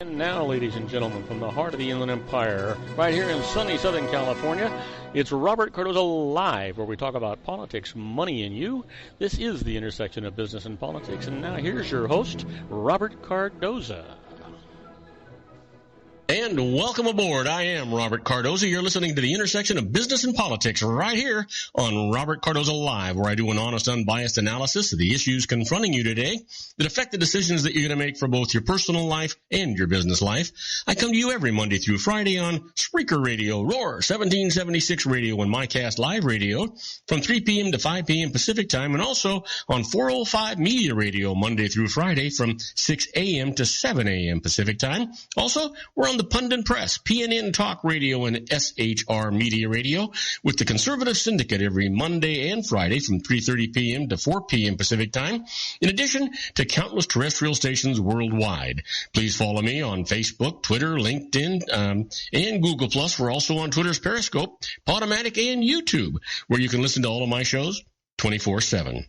And now, ladies and gentlemen, from the heart of the Inland Empire, right here in sunny Southern California, it's Robert Cardoza Live, where we talk about politics, money, and you. This is the intersection of business and politics. And now here's your host, Robert Cardoza. And welcome aboard. I am Robert Cardoza. You're listening to the intersection of business and politics right here on Robert Cardoza Live, where I do an honest, unbiased analysis of the issues confronting you today that affect the decisions that you're going to make for both your personal life and your business life. I come to you every Monday through Friday on Spreaker Radio, Roar, 1776 Radio, and MyCast Live Radio from 3 p.m. to 5 p.m. Pacific Time, and also on 405 Media Radio Monday through Friday from 6 a.m. to 7 a.m. Pacific Time. Also, we're on the Pundit Press, PNN Talk Radio, and SHR Media Radio with the Conservative Syndicate every Monday and Friday from 3:30 p.m. to 4 p.m. Pacific Time, in addition to countless terrestrial stations worldwide. Please follow me on Facebook, Twitter, LinkedIn, and Google+. We're also on Twitter's Periscope, Podomatic, and YouTube, where you can listen to all of my shows 24/7.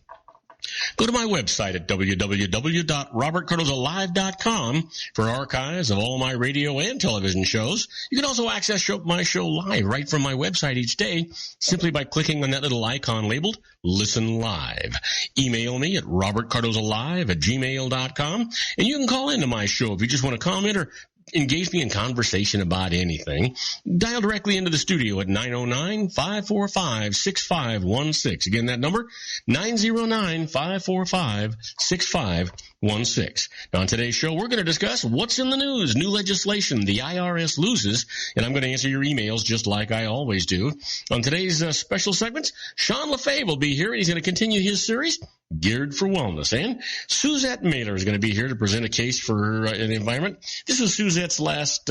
Go to my website at www.robertcardozalive.com for archives of all my radio and television shows. You can also access my show live right from my website each day simply by clicking on that little icon labeled Listen Live. Email me at robertcardozalive@gmail.com, and you can call into my show if you just want to comment or engage me in conversation about anything. Dial directly into the studio at 909-545-6516. Again, that number, 909-545-6516. Now, on today's show, we're going to discuss what's in the news, new legislation, the IRS loses, and I'm going to answer your emails just like I always do. On today's special segments, Sean LaFave will be here, and he's going to continue his series, Geared for Wellness. And Suzette Mailer is going to be here to present a case for an environment. This is Suzette's last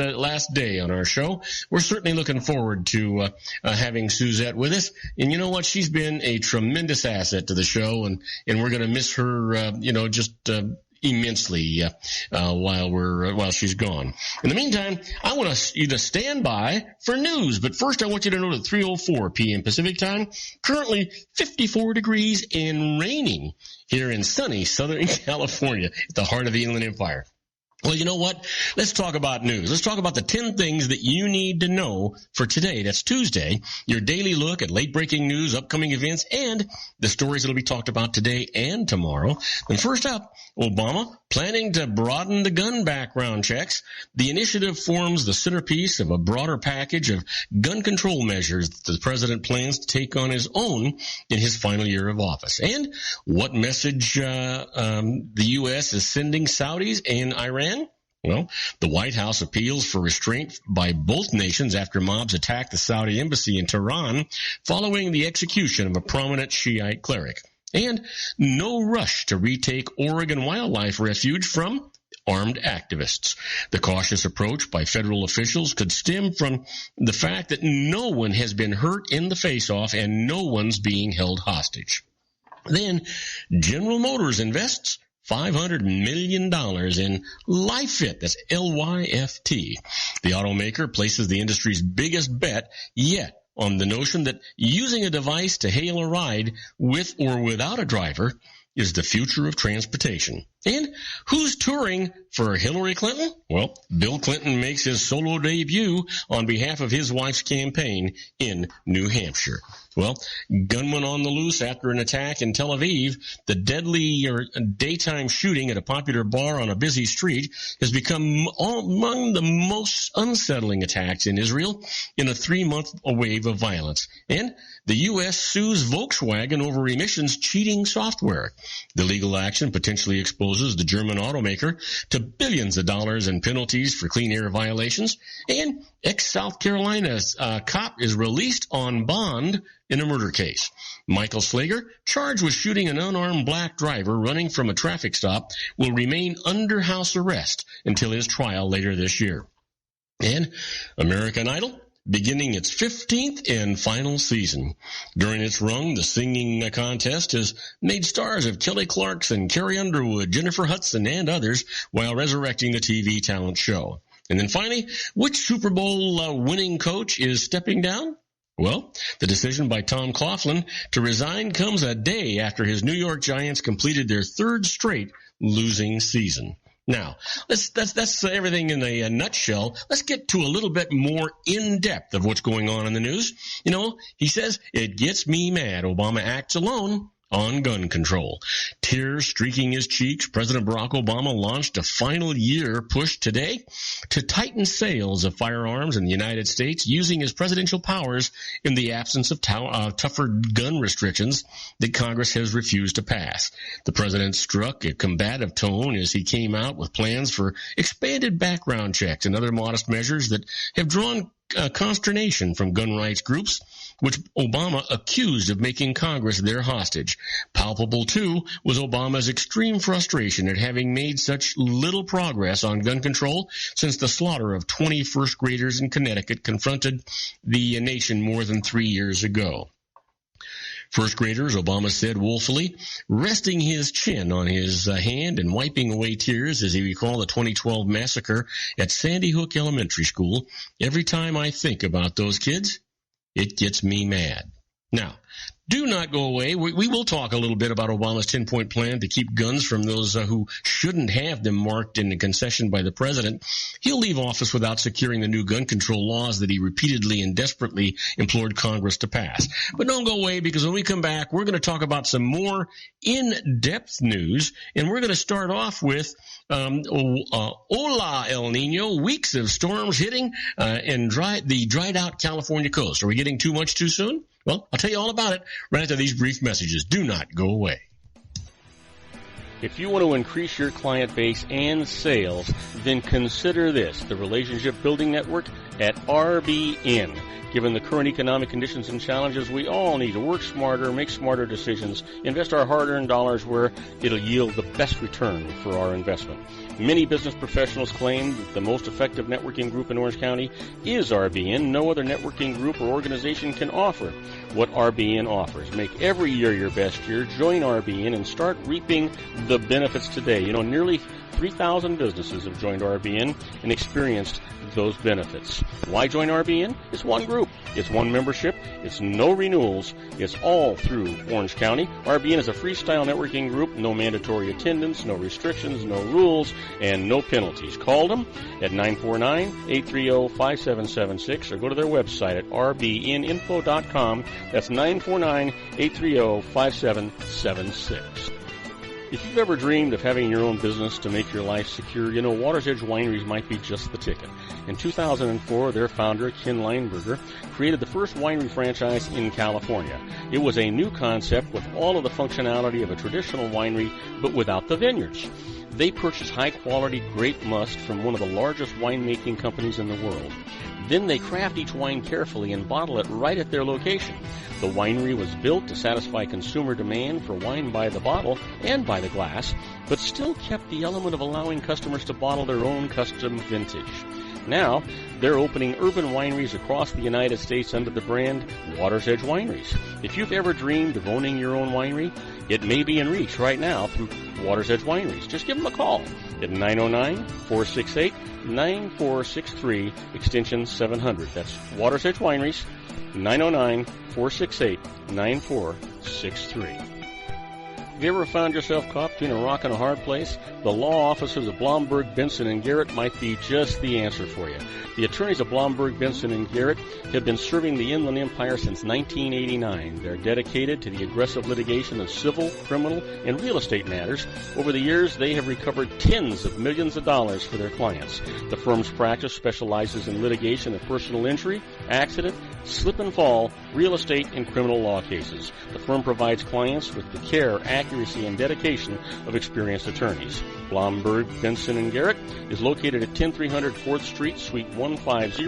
day on our show. We're certainly looking forward to having Suzette with us. And you know what? She's been a tremendous asset to the show, and we're going to miss her, immensely while she's gone. In the meantime, I want you to stand by for news. But first, I want you to know that 3:04 p.m. Pacific Time, currently 54 degrees and raining here in sunny Southern California, at the heart of the Inland Empire. Well, you know what? Let's talk about news. Let's talk about the 10 things that you need to know for today. That's Tuesday, your daily look at late-breaking news, upcoming events, and the stories that will be talked about today and tomorrow. And first up, Obama planning to broaden the gun background checks. The initiative forms the centerpiece of a broader package of gun control measures that the president plans to take on his own in his final year of office. And what message the U.S. is sending Saudis and Iran? Well, the White House appeals for restraint by both nations after mobs attacked the Saudi embassy in Tehran following the execution of a prominent Shiite cleric. And no rush to retake Oregon Wildlife Refuge from armed activists. The cautious approach by federal officials could stem from the fact that no one has been hurt in the face-off and no one's being held hostage. Then, General Motors invests $500 million in LifeFit, that's L-Y-F-T. The automaker places the industry's biggest bet yet on the notion that using a device to hail a ride with or without a driver is the future of transportation. And who's touring for Hillary Clinton? Well, Bill Clinton makes his solo debut on behalf of his wife's campaign in New Hampshire. Well, gunmen on the loose after an attack in Tel Aviv. The deadly daytime shooting at a popular bar on a busy street has become among the most unsettling attacks in Israel in a 3-month wave of violence. And the U.S. sues Volkswagen over emissions cheating software. The legal action potentially exposes the German automaker to billions of dollars in penalties for clean air violations. And ex-South Carolina's cop is released on bond in a murder case. Michael Slager, charged with shooting an unarmed black driver running from a traffic stop, will remain under house arrest until his trial later this year. And American Idol, beginning its 15th and final season. During its run, the singing contest has made stars of Kelly Clarkson, Carrie Underwood, Jennifer Hudson, and others while resurrecting the TV talent show. And then finally, which Super Bowl winning coach is stepping down? Well, the decision by Tom Coughlin to resign comes a day after his New York Giants completed their third straight losing season. Now, that's everything in a nutshell. Let's get to a little bit more in-depth of what's going on in the news. You know, he says, it gets me mad. Obama acts alone on gun control. Tears streaking his cheeks, President Barack Obama launched a final year push today to tighten sales of firearms in the United States using his presidential powers in the absence of tougher gun restrictions that Congress has refused to pass. The president struck a combative tone as he came out with plans for expanded background checks and other modest measures that have drawn consternation from gun rights groups, which Obama accused of making Congress their hostage. Palpable, too, was Obama's extreme frustration at having made such little progress on gun control since the slaughter of 20 first graders in Connecticut confronted the nation more than 3 years ago. First graders, Obama said woefully, resting his chin on his hand and wiping away tears as he recalled the 2012 massacre at Sandy Hook Elementary School. Every time I think about those kids, it gets me mad. Now, do not go away. We will talk a little bit about Obama's 10-point plan to keep guns from those who shouldn't have them marked in a concession by the president. He'll leave office without securing the new gun control laws that he repeatedly and desperately implored Congress to pass. But don't go away, because when we come back, we're going to talk about some more in-depth news, and we're going to start off with Hola El Nino, weeks of storms hitting and the dried-out California coast. Are we getting too much too soon? Well, I'll tell you all about it right after these brief messages. Do not go away. If you want to increase your client base and sales, then consider this, the Relationship Building Network at RBN. Given the current economic conditions and challenges, we all need to work smarter, make smarter decisions, invest our hard-earned dollars where it'll yield the best return for our investment. Many business professionals claim that the most effective networking group in Orange County is RBN. No other networking group or organization can offer what RBN offers. Make every year your best year. Join RBN and start reaping the benefits today. You know, nearly 3,000 businesses have joined RBN and experienced those benefits. Why join RBN? It's one group. It's one membership. It's no renewals. It's all through Orange County. RBN is a freestyle networking group. No mandatory attendance, no restrictions, no rules, and no penalties. Call them at 949-830-5776 or go to their website at rbninfo.com. That's 949-830-5776. If you've ever dreamed of having your own business to make your life secure, you know Water's Edge Wineries might be just the ticket. In 2004, their founder, Ken Lineberger, created the first winery franchise in California. It was a new concept with all of the functionality of a traditional winery, but without the vineyards. They purchased high-quality grape must from one of the largest winemaking companies in the world. Then they craft each wine carefully and bottle it right at their location. The winery was built to satisfy consumer demand for wine by the bottle and by the glass, but still kept the element of allowing customers to bottle their own custom vintage. Now, they're opening urban wineries across the United States under the brand Water's Edge Wineries. If you've ever dreamed of owning your own winery, it may be in reach right now through Water's Edge Wineries. Just give them a call at 909-468-9463, extension 700. That's Water's Edge Wineries, 909-468-9463. Have you ever found yourself caught between a rock and a hard place? The law offices of Blomberg, Benson, and Garrett might be just the answer for you. The attorneys of Blomberg, Benson, and Garrett have been serving the Inland Empire since 1989. They're dedicated to the aggressive litigation of civil, criminal, and real estate matters. Over the years, they have recovered tens of millions of dollars for their clients. The firm's practice specializes in litigation of personal injury, accident, slip and fall, real estate, and criminal law cases. The firm provides clients with the care, accuracy, and dedication of experienced attorneys. Blomberg, Benson, and Garrett is located at 10300 4th Street, Suite 150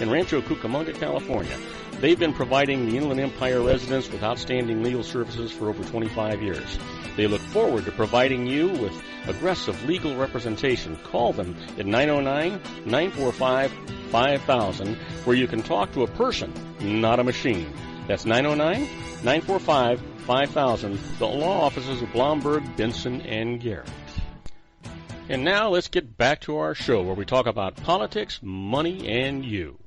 in Rancho Cucamonga, California. They've been providing the Inland Empire residents with outstanding legal services for over 25 years. They look forward to providing you with aggressive legal representation. Call them at 909-945-5000, where you can talk to a person, not a machine. That's 909-945-5000, the law offices of Blomberg, Benson, and Garrett. And now let's get back to our show where we talk about politics, money, and you.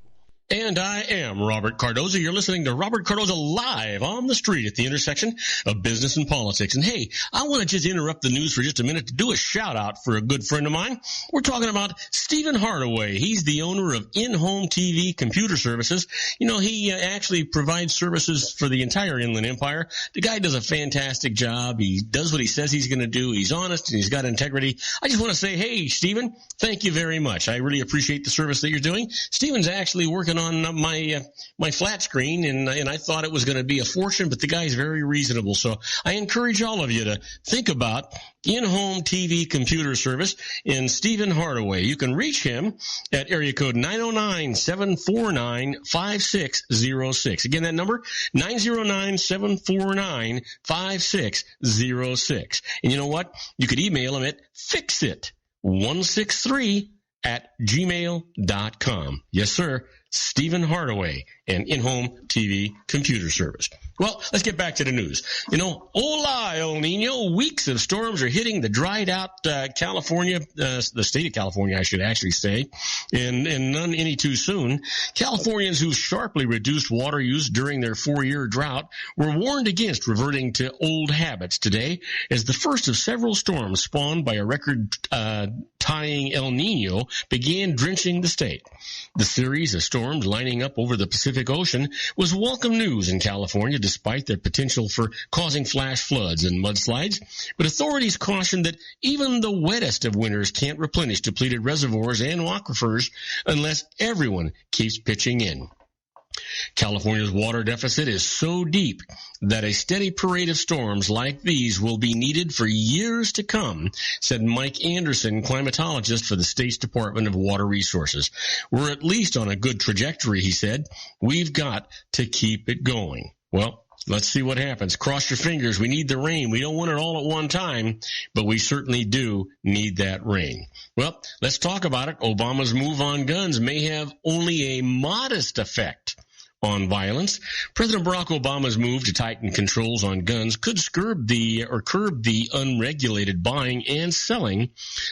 And I am Robert Cardoza. You're listening to Robert Cardoza live on the street at the intersection of business and politics. And hey, I want to just interrupt the news for just a minute to do a shout out for a good friend of mine. We're talking about Stephen Hardaway. He's the owner of In-Home TV Computer Services. You know, he actually provides services for the entire Inland Empire. The guy does a fantastic job. He does what he says he's going to do. He's honest and he's got integrity. I just want to say, hey, Stephen, thank you very much. I really appreciate the service that you're doing. Stephen's actually working on my flat screen, and I thought it was going to be a fortune, but the guy's very reasonable. So I encourage all of you to think about In-Home TV Computer Service in Stephen Hardaway. You can reach him at area code 909-749-5606. Again, that number, 909-749-5606. And you know what? You could email him at fixit163@gmail.com. Yes, sir. Stephen Hardaway and In-Home TV Computer Service. Well, let's get back to the news. You know, hola, El Nino. Weeks of storms are hitting the dried out California, the state of California, I should actually say, and none any too soon. Californians who sharply reduced water use during their 4-year drought were warned against reverting to old habits today as the first of several storms spawned by a record-tying El Nino began drenching the state. The series of storms lining up over the Pacific Ocean was welcome news in California, despite their potential for causing flash floods and mudslides. But authorities cautioned that even the wettest of winters can't replenish depleted reservoirs and aquifers unless everyone keeps pitching in. California's water deficit is so deep that a steady parade of storms like these will be needed for years to come, said Mike Anderson, climatologist for the state's Department of Water Resources. We're at least on a good trajectory, he said. We've got to keep it going. Well, let's see what happens. Cross your fingers. We need the rain. We don't want it all at one time, but we certainly do need that rain. Well, let's talk about it. Obama's move on guns may have only a modest effect on violence. President Barack Obama's move to tighten controls on guns could curb the unregulated buying and selling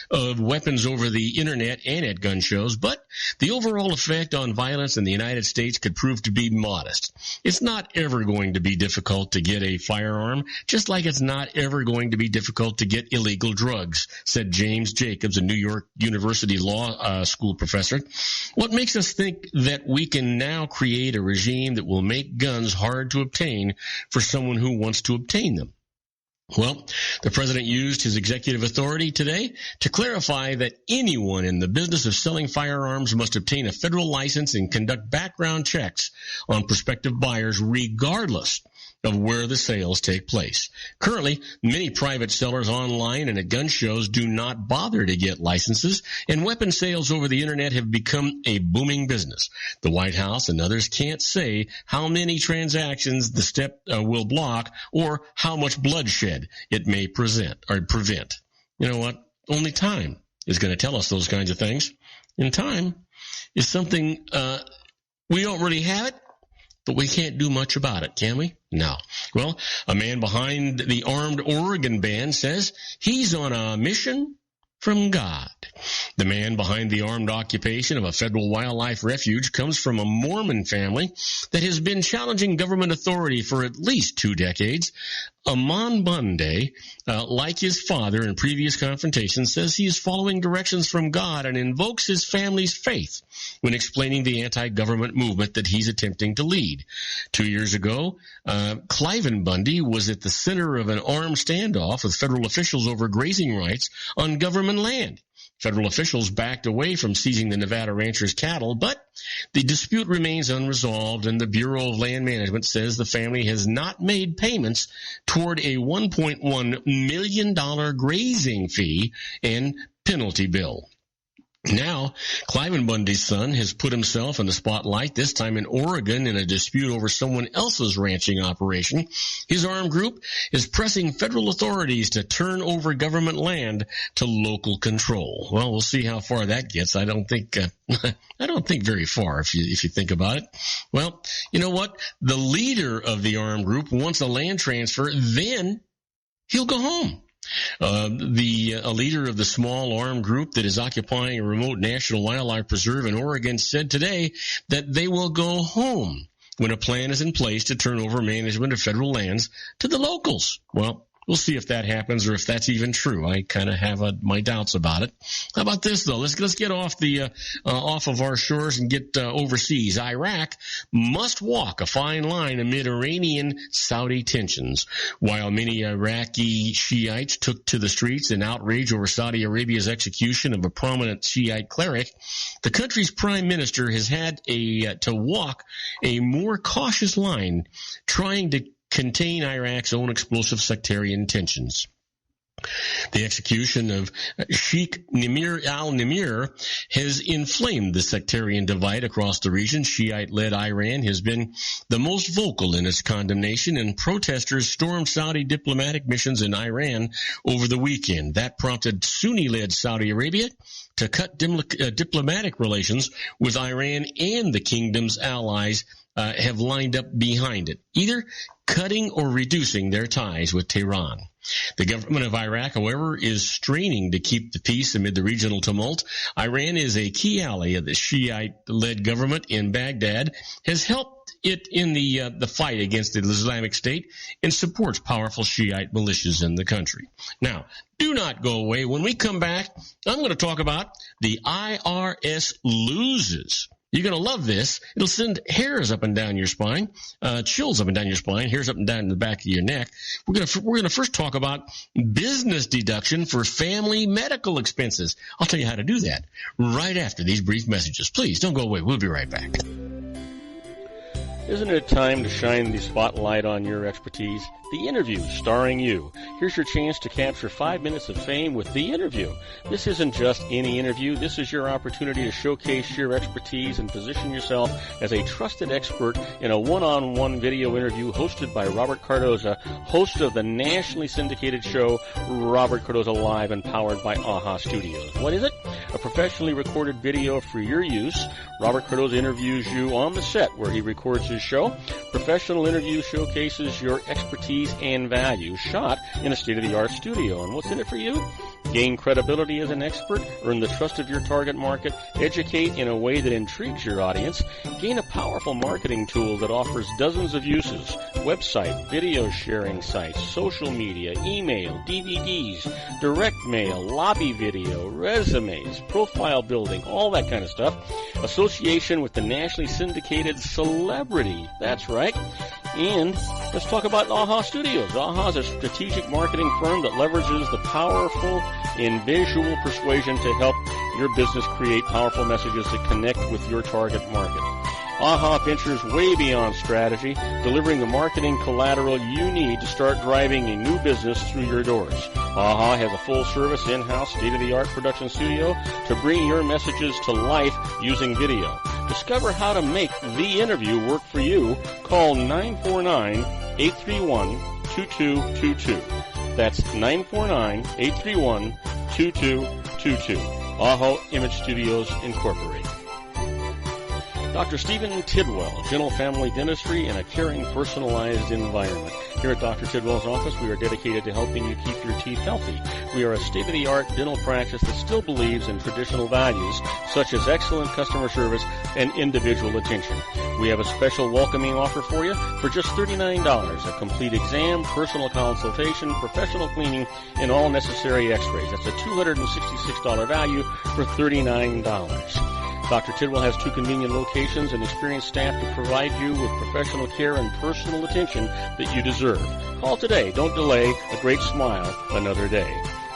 of weapons over the internet and at gun shows, but the overall effect on violence in the United States could prove to be modest. It's not ever going to be difficult to get a firearm, just like it's not ever going to be difficult to get illegal drugs, said James Jacobs, a New York University law school professor. What makes us think that we can now create a regime that will make guns hard to obtain for someone who wants to obtain them? Well, the president used his executive authority today to clarify that anyone in the business of selling firearms must obtain a federal license and conduct background checks on prospective buyers regardless of where the sales take place. Currently, many private sellers online and at gun shows do not bother to get licenses, and weapon sales over the internet have become a booming business. The White House and others can't say how many transactions the step will block or how much bloodshed it may prevent. You know what? Only time is going to tell us those kinds of things. And time is something we don't really have it, but we can't do much about it, can we? No. Well, a man behind the armed Oregon band says he's on a mission from God. The man behind the armed occupation of a federal wildlife refuge comes from a Mormon family that has been challenging government authority for at least 2 decades. Amon Bunde, like his father in previous confrontations, says he is following directions from God and invokes his family's faith when explaining the anti-government movement that he's attempting to lead. 2 years ago, Cliven Bundy was at the center of an armed standoff with federal officials over grazing rights on government land. Federal officials backed away from seizing the Nevada rancher's cattle, but the dispute remains unresolved, and the Bureau of Land Management says the family has not made payments toward a $1.1 million grazing fee and penalty bill. Now, Cliven Bundy's son has put himself in the spotlight, this time in Oregon, in a dispute over someone else's ranching operation. His armed group is pressing federal authorities to turn over government land to local control. Well, we'll see how far that gets. I don't think very far if you think about it. Well, you know what? The leader of the armed group wants a land transfer, then he'll go home. A leader of the small armed group that is occupying a remote national wildlife preserve in Oregon said today that they will go home when a plan is in place to turn over management of federal lands to the locals. Well, we'll see if that happens or if that's even true. I kind of have my doubts about it. How about this, though? Let's get off off of our shores and get overseas. Iraq must walk a fine line amid Iranian-Saudi tensions. While many Iraqi Shiites took to the streets in outrage over Saudi Arabia's execution of a prominent Shiite cleric, the country's prime minister has had to walk a more cautious line, trying to contain Iraq's own explosive sectarian tensions. The execution of Sheikh Nimr al-Nimr has inflamed the sectarian divide across the region. Shiite-led Iran has been the most vocal in its condemnation, and protesters stormed Saudi diplomatic missions in Iran over the weekend. That prompted Sunni-led Saudi Arabia to cut diplomatic relations with Iran, and the kingdom's allies have lined up behind it, either cutting or reducing their ties with Tehran. The government of Iraq, however, is straining to keep the peace amid the regional tumult. Iran is a key ally of the Shiite-led government in Baghdad, has helped it in the fight against the Islamic State, and supports powerful Shiite militias in the country. Now, do not go away. When we come back, I'm going to talk about the IRS loses. You're going to love this. It'll send hairs up and down your spine, chills up and down your spine, hairs up and down in the back of your neck. We're going to first talk about business deduction for family medical expenses. I'll tell you how to do that right after these brief messages. Please don't go away. We'll be right back. Isn't it time to shine the spotlight on your expertise? The Interview, starring you. Here's your chance to capture 5 minutes of fame with The Interview. This isn't just any interview. This is your opportunity to showcase your expertise and position yourself as a trusted expert in a one-on-one video interview hosted by Robert Cardoza, host of the nationally syndicated show Robert Cardoza Live, and powered by AHA Studios. What is it? A professionally recorded video for your use. Robert Cardoza interviews you on the set where he records his show. Professional interview showcases your expertise and value, shot in a state-of-the-art studio. And what's in it for you? Gain credibility as an expert, earn the trust of your target market, educate in a way that intrigues your audience, gain a powerful marketing tool that offers dozens of uses, website, video sharing sites, social media, email, DVDs, direct mail, lobby video, resumes, profile building, all that kind of stuff. Association with the nationally syndicated celebrity. That's right. And let's talk about AHA Studios. AHA is a strategic marketing firm that leverages the powerful in visual persuasion to help your business create powerful messages that connect with your target market. AHA ventures way beyond strategy, delivering the marketing collateral you need to start driving a new business through your doors. AHA has a full-service, in-house, state-of-the-art production studio to bring your messages to life using video. Discover how to make The Interview work for you. Call 949-831-2222. That's 949-831-2222. AHA Image Studios Incorporated. Dr. Stephen Tidwell, Gentle Family Dentistry in a caring, personalized environment. Here at Dr. Tidwell's office, we are dedicated to helping you keep your teeth healthy. We are a state-of-the-art dental practice that still believes in traditional values, such as excellent customer service and individual attention. We have a special welcoming offer for you for just $39, a complete exam, personal consultation, professional cleaning, and all necessary x-rays. That's a $266 value for $39. Dr. Tidwell has 2 convenient locations and experienced staff to provide you with professional care and personal attention that you deserve. Call today. Don't delay. A great smile another day.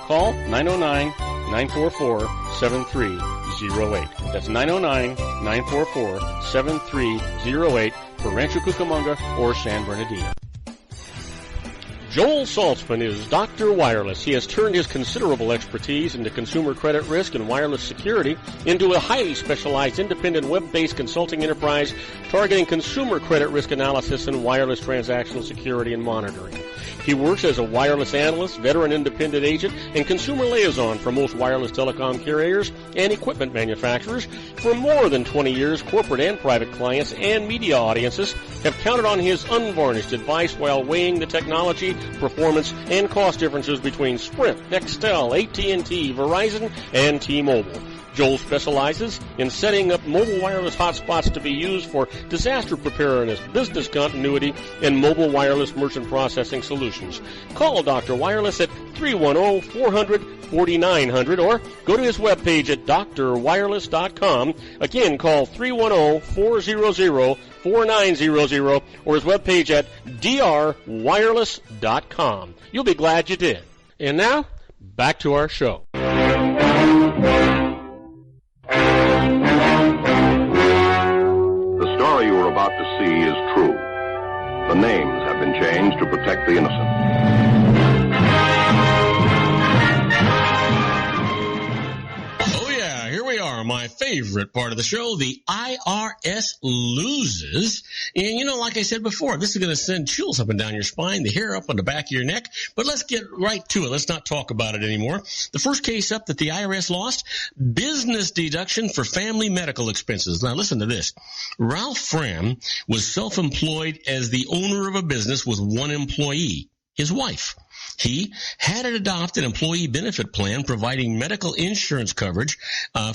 Call 909-944-7308. That's 909-944-7308 for Rancho Cucamonga or San Bernardino. Joel Saltzman is Dr. Wireless. He has turned his considerable expertise into consumer credit risk and wireless security into a highly specialized independent web-based consulting enterprise targeting consumer credit risk analysis and wireless transactional security and monitoring. He works as a wireless analyst, veteran independent agent, and consumer liaison for most wireless telecom carriers and equipment manufacturers. For more than 20 years, corporate and private clients and media audiences have counted on his unvarnished advice while weighing the technology, performance, and cost differences between Sprint, Nextel, AT&T, Verizon, and T-Mobile. Joel specializes in setting up mobile wireless hotspots to be used for disaster preparedness, business continuity, and mobile wireless merchant processing solutions. Call Dr. Wireless at 310-400-4900 or go to his webpage at drwireless.com. Again, call 310-400-4900 or his webpage at drwireless.com. You'll be glad you did. And now, back to our show. The story you are about to see is true. The names have been changed to protect the innocent. My favorite part of the show, the IRS loses. And, like I said before, this is going to send chills up and down your spine, the hair up on the back of your neck. But let's get right to it. Let's not talk about it anymore. The first case up that the IRS lost, business deduction for family medical expenses. Now, listen to this. Ralph Fram was self-employed as the owner of a business with one employee, his wife. He had an adopted employee benefit plan providing medical insurance coverage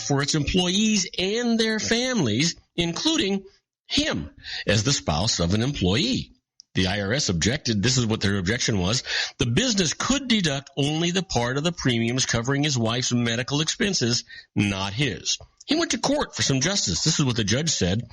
for its employees and their families, including him as the spouse of an employee. The IRS objected. This is what their objection was. The business could deduct only the part of the premiums covering his wife's medical expenses, not his. He went to court for some justice. This is what the judge said.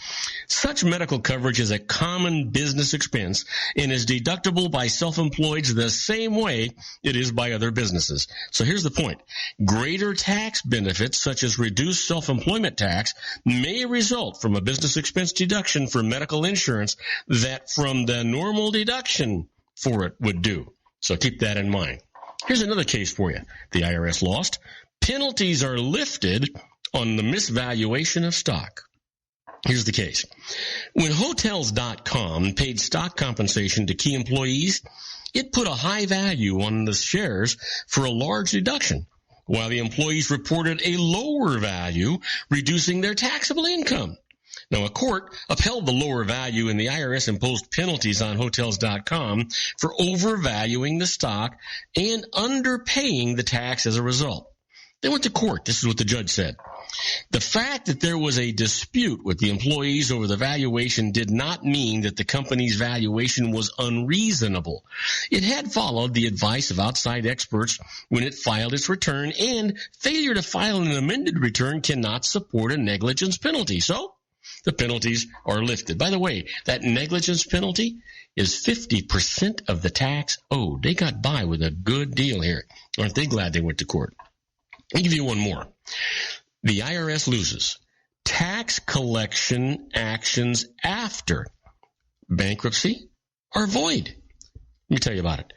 Such medical coverage is a common business expense and is deductible by self-employeds the same way it is by other businesses. So here's the point. Greater tax benefits, such as reduced self-employment tax, may result from a business expense deduction for medical insurance that from the normal deduction for it would do. So keep that in mind. Here's another case for you. The IRS lost. Penalties are lifted on the misvaluation of stock. Here's the case. When Hotels.com paid stock compensation to key employees, it put a high value on the shares for a large deduction, while the employees reported a lower value, reducing their taxable income. Now, a court upheld the lower value, and the IRS imposed penalties on Hotels.com for overvaluing the stock and underpaying the tax as a result. They went to court. This is what the judge said. The fact that there was a dispute with the employees over the valuation did not mean that the company's valuation was unreasonable. It had followed the advice of outside experts when it filed its return, and failure to file an amended return cannot support a negligence penalty. So the penalties are lifted. By the way, that negligence penalty is 50% of the tax owed. They got by with a good deal here. Aren't they glad they went to court? I'll give you one more. The IRS loses. Tax collection actions after bankruptcy are void. Let me tell you about it.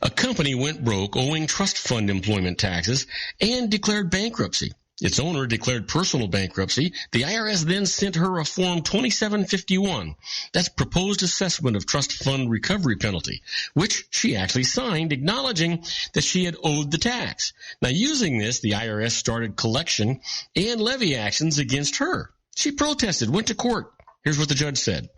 A company went broke owing trust fund employment taxes and declared bankruptcy. Its owner declared personal bankruptcy. The IRS then sent her a Form 2751. That's proposed assessment of trust fund recovery penalty, which she actually signed, acknowledging that she had owed the tax. Now, using this, the IRS started collection and levy actions against her. She protested, went to court. Here's what the judge said.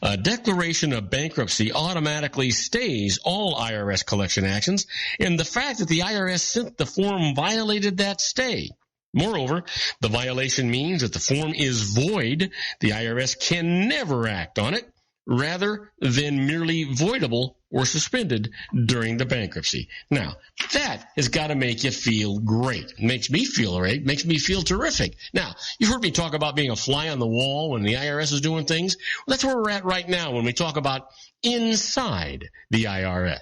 A declaration of bankruptcy automatically stays all IRS collection actions, and the fact that the IRS sent the form violated that stay. Moreover, the violation means that the form is void. The IRS can never act on it, rather than merely voidable or suspended during the bankruptcy. Now, that has got to make you feel great. It makes me feel great. Makes me feel terrific. Now, you've heard me talk about being a fly on the wall when the IRS is doing things. Well, that's where we're at right now when we talk about inside the IRS.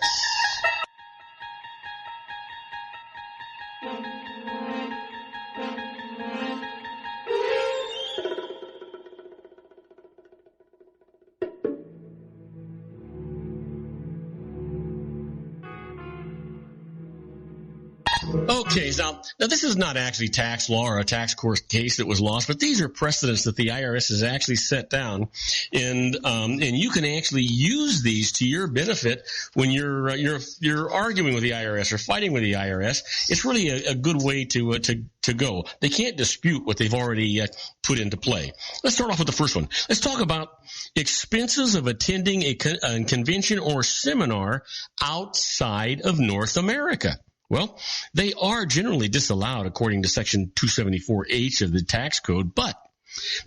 Okay, now this is not actually tax law or a tax court case that was lost, but these are precedents that the IRS has actually set down, and you can actually use these to your benefit when you're arguing with the IRS or fighting with the IRS. It's really a good way to go. They can't dispute what they've already put into play. Let's start off with the first one. Let's talk about expenses of attending a convention or seminar outside of North America. Well, they are generally disallowed according to Section 274H of the tax code, but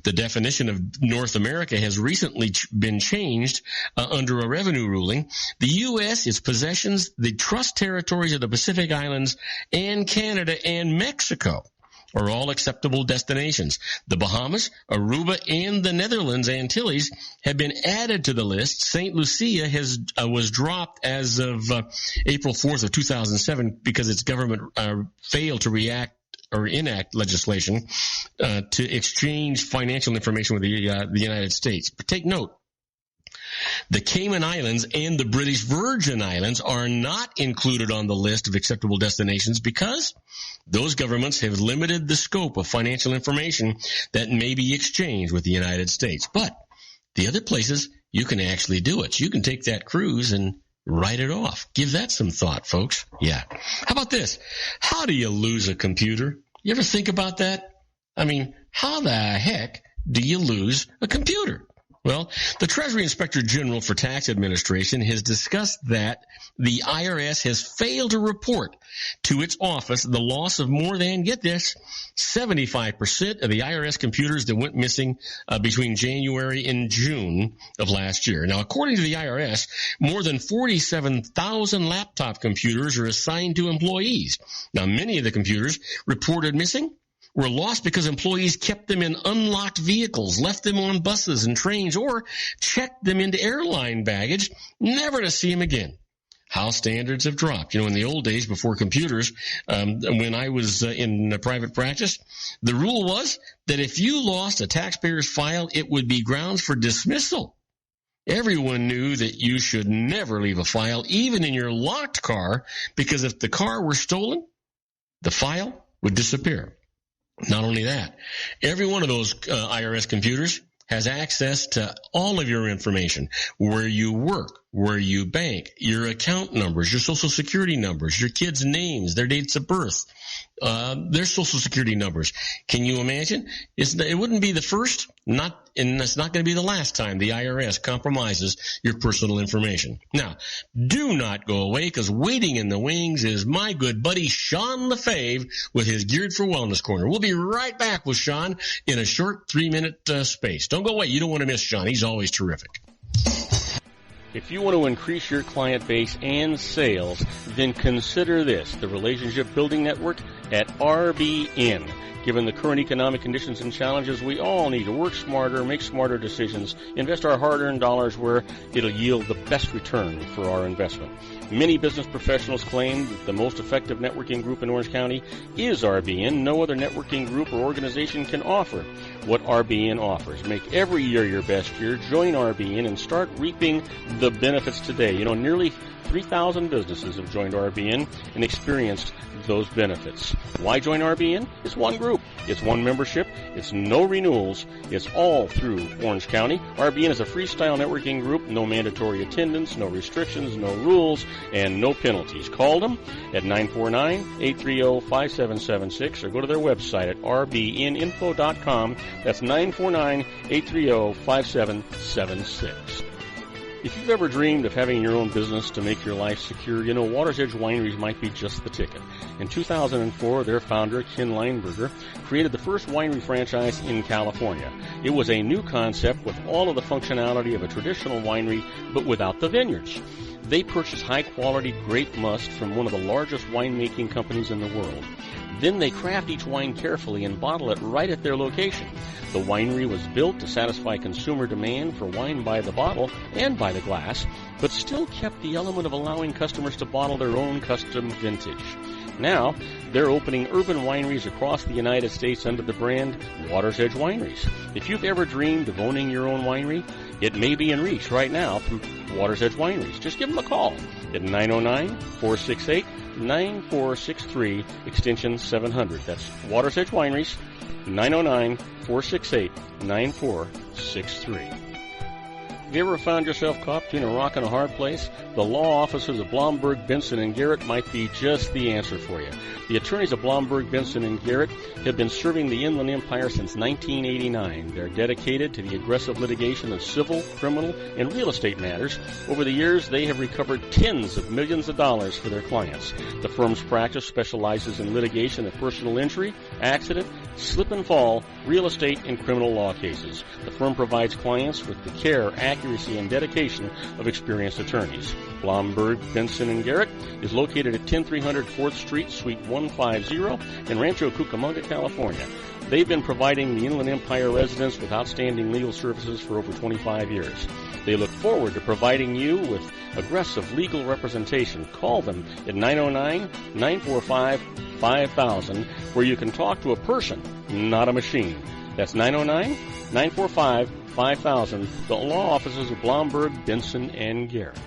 the definition of North America has recently been changed under a revenue ruling. The U.S., its possessions, the trust territories of the Pacific Islands, and Canada and Mexico are all acceptable destinations. The Bahamas, Aruba, and the Netherlands Antilles have been added to the list. St. Lucia was dropped as of April 4th of 2007 because its government failed to react or enact legislation to exchange financial information with the United States. But take note, the Cayman Islands and the British Virgin Islands are not included on the list of acceptable destinations because those governments have limited the scope of financial information that may be exchanged with the United States. But the other places, you can actually do it. You can take that cruise and write it off. Give that some thought, folks. Yeah. How about this? How do you lose a computer? You ever think about that? I mean, how the heck do you lose a computer? Well, the Treasury Inspector General for Tax Administration has discussed that the IRS has failed to report to its office the loss of more than, get this, 75% of the IRS computers that went missing between January and June of last year. Now, according to the IRS, more than 47,000 laptop computers are assigned to employees. Now, many of the computers reported missing were lost because employees kept them in unlocked vehicles, left them on buses and trains, or checked them into airline baggage, never to see them again. How standards have dropped. You know, in the old days before computers, when I was in private practice, the rule was that if you lost a taxpayer's file, it would be grounds for dismissal. Everyone knew that you should never leave a file, even in your locked car, because if the car were stolen, the file would disappear. Not only that, every one of those IRS computers has access to all of your information, where you work, where you bank, your account numbers, your social security numbers, your kids' names, their dates of birth, their social security numbers. Can you imagine? It wouldn't be the first, and it's not going to be the last time the IRS compromises your personal information. Now, do not go away, because waiting in the wings is my good buddy Sean LaFave with his Geared for Wellness Corner. We'll be right back with Sean in a short 3-minute space. Don't go away. You don't want to miss Sean. He's always terrific. If you want to increase your client base and sales, then consider this, the Relationship Building Network at RBN. Given the current economic conditions and challenges, we all need to work smarter, make smarter decisions, invest our hard-earned dollars where it'll yield the best return for our investment. Many business professionals claim that the most effective networking group in Orange County is RBN. No other networking group or organization can offer what RBN offers. Make every year your best year. Join RBN and start reaping the benefits today. You know, nearly 3,000 businesses have joined RBN and experienced those benefits. Why join RBN? It's one group. It's one membership. It's no renewals. It's all through Orange County. RBN is a freestyle networking group. No mandatory attendance, no restrictions, no rules, and no penalties. Call them at 949-830-5776 or go to their website at rbninfo.com. That's 949-830-5776. If you've ever dreamed of having your own business to make your life secure, you know Water's Edge Wineries might be just the ticket. In 2004, their founder, Ken Lineberger, created the first winery franchise in California. It was a new concept with all of the functionality of a traditional winery, but without the vineyards. They purchased high-quality grape must from one of the largest winemaking companies in the world. Then they craft each wine carefully and bottle it right at their location. The winery was built to satisfy consumer demand for wine by the bottle and by the glass, but still kept the element of allowing customers to bottle their own custom vintage. Now, they're opening urban wineries across the United States under the brand Water's Edge Wineries. If you've ever dreamed of owning your own winery, it may be in reach right now from Water's Edge Wineries. Just give them a call at 909-468-9463, extension 700. That's Water's Edge Wineries, 909-468-9463. Have you ever found yourself caught between a rock and a hard place? The law offices of Blomberg, Benson, and Garrett might be just the answer for you. The attorneys of Blomberg, Benson, and Garrett have been serving the Inland Empire since 1989. They're dedicated to the aggressive litigation of civil, criminal, and real estate matters. Over the years, they have recovered tens of millions of dollars for their clients. The firm's practice specializes in litigation of personal injury, accident, slip and fall, real estate, and criminal law cases. The firm provides clients with the care, accuracy, and dedication of experienced attorneys. Blomberg, Benson, and Garrett is located at 10300 4th Street, Suite 150 in Rancho Cucamonga, California. They've been providing the Inland Empire residents with outstanding legal services for over 25 years. They look forward to providing you with aggressive legal representation. Call them at 909-945-5000, where you can talk to a person, not a machine. That's 909-945-5000, the law offices of Blomberg, Benson, and Garrett.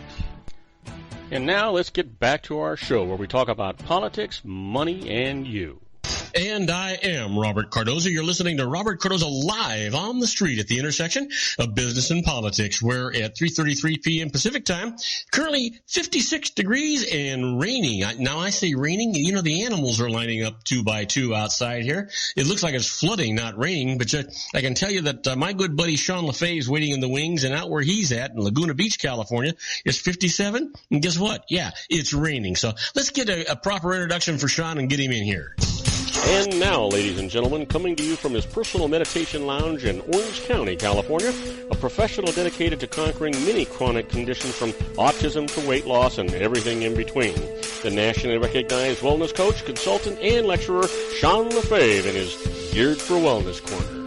And now let's get back to our show where we talk about politics, money, and you. And I am Robert Cardoza. You're listening to Robert Cardoza live on the street at the intersection of business and politics. We're at 3:33 p.m. Pacific time. Currently 56 degrees and raining. Now I say raining, you know, the animals are lining up 2 by 2 outside here. It looks like it's flooding, not raining, but I can tell you that my good buddy Sean LaFay is waiting in the wings, and out where he's at in Laguna Beach, California, it's 57. And guess what? Yeah, it's raining. So let's get a proper introduction for Sean and get him in here. And now, ladies and gentlemen, coming to you from his personal meditation lounge in Orange County, California, a professional dedicated to conquering many chronic conditions from autism to weight loss and everything in between. The nationally recognized wellness coach, consultant, and lecturer, Sean LaFave, in his Geared for Wellness Corner.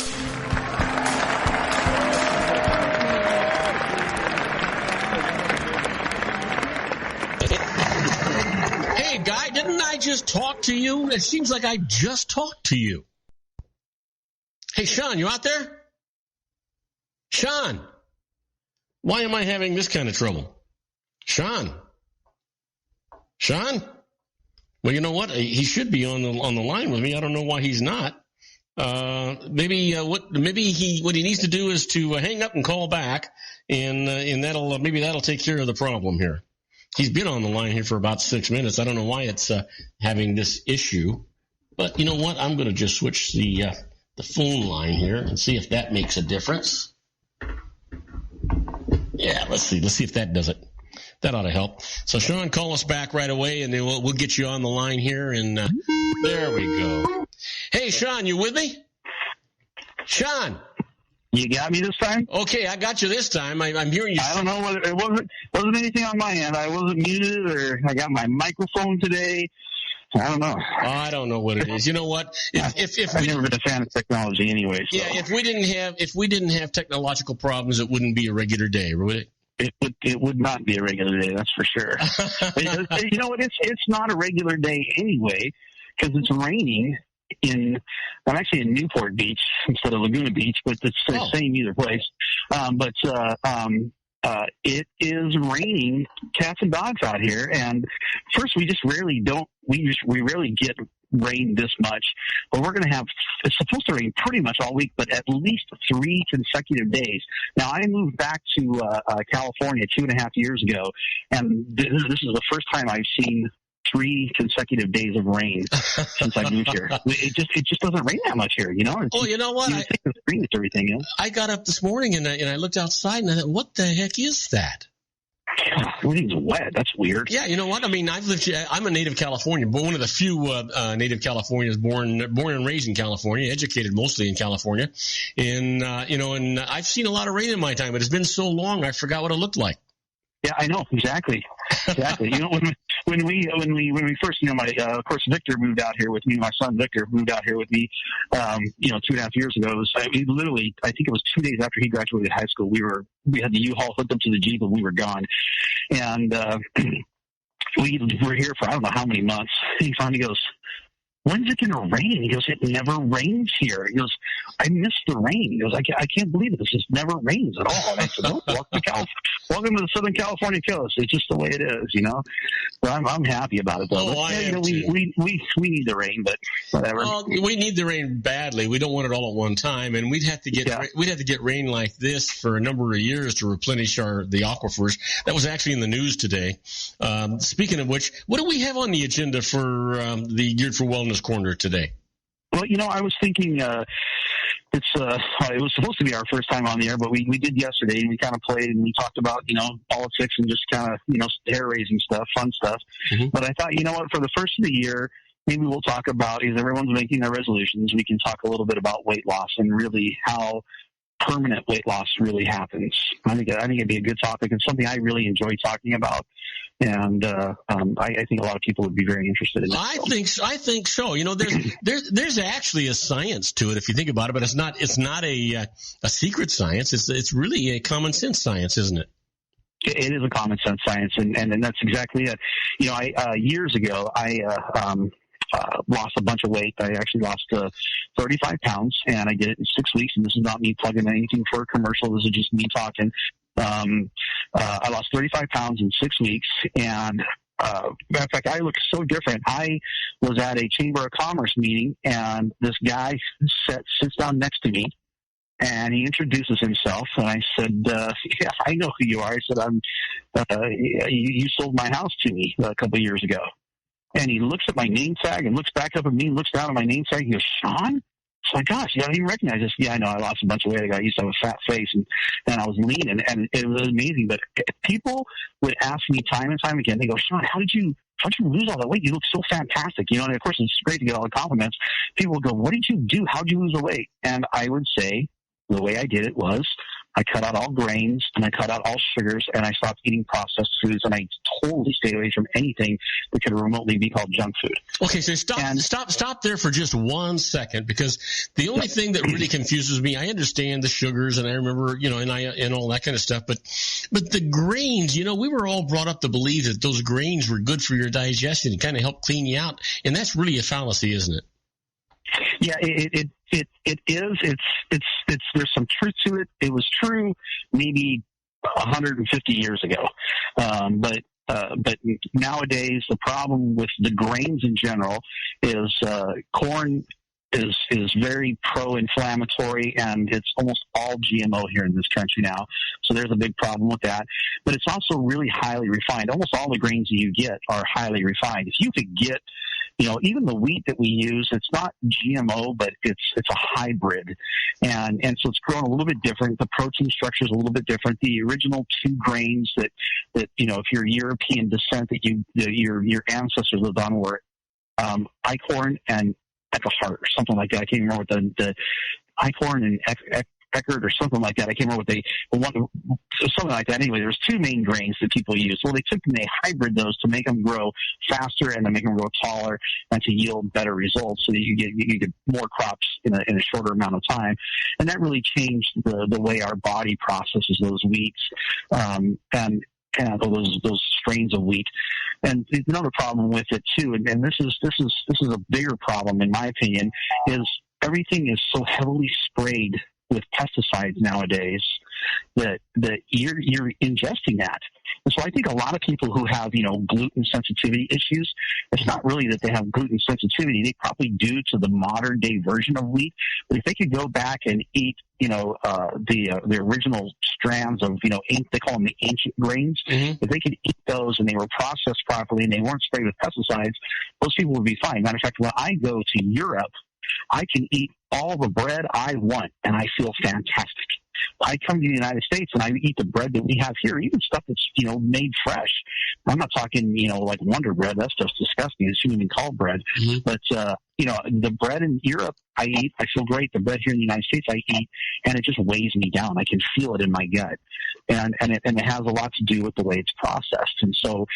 Guy, didn't I just talk to you? It seems like I just talked to you. Hey, Sean, you out there? Sean, why am I having this kind of trouble? Sean? Well, you know what? He should be on the line with me. I don't know why he's not. Maybe what he needs to do is to hang up and call back, and that'll take care of the problem here. He's been on the line here for about 6 minutes. I don't know why it's having this issue, but you know what? I'm going to just switch the phone line here and see if that makes a difference. Yeah, let's see if that does it. That ought to help. So Sean, call us back right away, and then we'll get you on the line here. And there we go. Hey, Sean, you with me? Sean. You got me this time? Okay, I got you this time. I'm hearing you. I don't know whether it wasn't anything on my end. I wasn't muted, or I got my microphone today. I don't know. I don't know what it is. You know what? If I've never been a fan of technology anyway. So. Yeah, if we didn't have technological problems, it wouldn't be a regular day, would it? It would not be a regular day, that's for sure. You know what? It's not a regular day anyway because it's raining. I'm actually in Newport Beach instead of Laguna Beach, but it's the same either place. It is raining cats and dogs out here, and first we rarely get rain this much, but we're going to have, it's supposed to rain pretty much all week, but at least 3 consecutive days. Now, I moved back to California 2.5 years ago, and this is the first time I've seen 3 consecutive days of rain since I moved here. It just doesn't rain that much here, you know? Well, you know what? You think the spring is everything else. I got up this morning and I looked outside and I thought, what the heck is that? Everything's wet. That's weird. Yeah, you know what? I mean, I'm a native Californian, but one of the few native Californians born and raised in California, educated mostly in California. And, and I've seen a lot of rain in my time, but it's been so long I forgot what it looked like. Yeah, I know. Exactly. You know, when we first, of course, Victor moved out here with me. My son Victor moved out here with me, 2.5 years ago. I think it was 2 days after he graduated high school. We had the U-Haul hooked up to the Jeep and we were gone. And we were here for I don't know how many months. He finally goes, "When's it going to rain?" He goes, "It never rains here." He goes, "I miss the rain." He goes, I can't believe it. This just never rains at all. And I said, "No, welcome to the Southern California coast. It's just the way it is, you know." So I'm happy about it, though. Oh, But, I am we need the rain, but whatever. Well, we need the rain badly. We don't want it all at one time, and we'd have to get rain like this for a number of years to replenish the aquifers. That was actually in the news today. Speaking of which, what do we have on the agenda for the Geared for Wellness Corner today? Well, I was thinking it was supposed to be our first time on the air, but we did yesterday, and we kind of played and we talked about, politics and just kind of, hair-raising stuff, fun stuff. Mm-hmm. But I thought, what, for the first of the year, maybe we'll talk about, as everyone's making their resolutions, we can talk a little bit about weight loss and really how permanent weight loss really happens. I think it'd be a good topic and something I really enjoy talking about. And I think a lot of people would be very interested in it. I think so. There's actually a science to it if you think about it, but it's not a secret science. It's really a common sense science, isn't it? It is a common sense science, and that's exactly it. Years ago, I lost a bunch of weight. I actually lost 35 pounds, and I did it in 6 weeks. And this is not me plugging anything for a commercial. This is just me talking. I lost 35 pounds in 6 weeks, and matter of fact, I look so different. I was at a Chamber of Commerce meeting, and this guy sits down next to me, and he introduces himself, and I said, "Yeah, I know who you are." I said, "You sold my house to me a couple of years ago." And he looks at my name tag and looks back up at me and looks down at my name tag. He goes, "Sean?" So, gosh, you don't even recognize this. Yeah, I know. I lost a bunch of weight. I used to have a fat face, and I was lean, and it was amazing. But people would ask me time and time again. They go, "Sean, how'd you lose all that weight? You look so fantastic." And of course, it's great to get all the compliments. People would go, "What did you do? How'd you lose the weight?" And I would say, the way I did it was I cut out all grains and I cut out all sugars and I stopped eating processed foods and I totally stayed away from anything that could remotely be called junk food. Okay, so stop there for just 1 second, because the only thing that really confuses me, I understand the sugars and I remember, and all that kind of stuff, but the grains, we were all brought up to believe that those grains were good for your digestion and kind of help clean you out, and that's really a fallacy, isn't it? Yeah, it is. It's there's some truth to it. It was true maybe 150 years ago, but nowadays the problem with the grains in general is corn is very pro-inflammatory, and it's almost all GMO here in this country now. So there's a big problem with that. But it's also really highly refined. Almost all the grains that you get are highly refined. If you could get, even the wheat that we use, it's not GMO, but it's a hybrid. And so it's grown a little bit different. The protein structure is a little bit different. The original two grains that if you're European descent, that your ancestors lived on were Eichhorn and Eckhart or something like that. I can't remember what the Eichhorn and Eckert or something like that. I can't remember something like that. Anyway, there's two main grains that people use. Well, they took and they hybrid those to make them grow faster and to make them grow taller and to yield better results, so that you get more crops in a shorter amount of time. And that really changed the way our body processes those wheats and those strains of wheat. And another problem with it too, and this is a bigger problem in my opinion, is everything is so heavily sprayed with pesticides nowadays that you're ingesting that. And so I think a lot of people who have, gluten sensitivity issues, it's not really that they have gluten sensitivity. They probably do to the modern day version of wheat. But if they could go back and eat, the original strands of, they call them the ancient grains, if they could eat those and they were processed properly and they weren't sprayed with pesticides, those people would be fine. Matter of fact, when I go to Europe, I can eat all the bread I want, and I feel fantastic. I come to the United States, and I eat the bread that we have here, even stuff that's, made fresh. I'm not talking, like Wonder Bread. That stuff's disgusting. It shouldn't even call bread. Mm-hmm. But, the bread in Europe, I eat. I feel great. The bread here in the United States, I eat, and it just weighs me down. I can feel it in my gut. And it has a lot to do with the way it's processed. And so,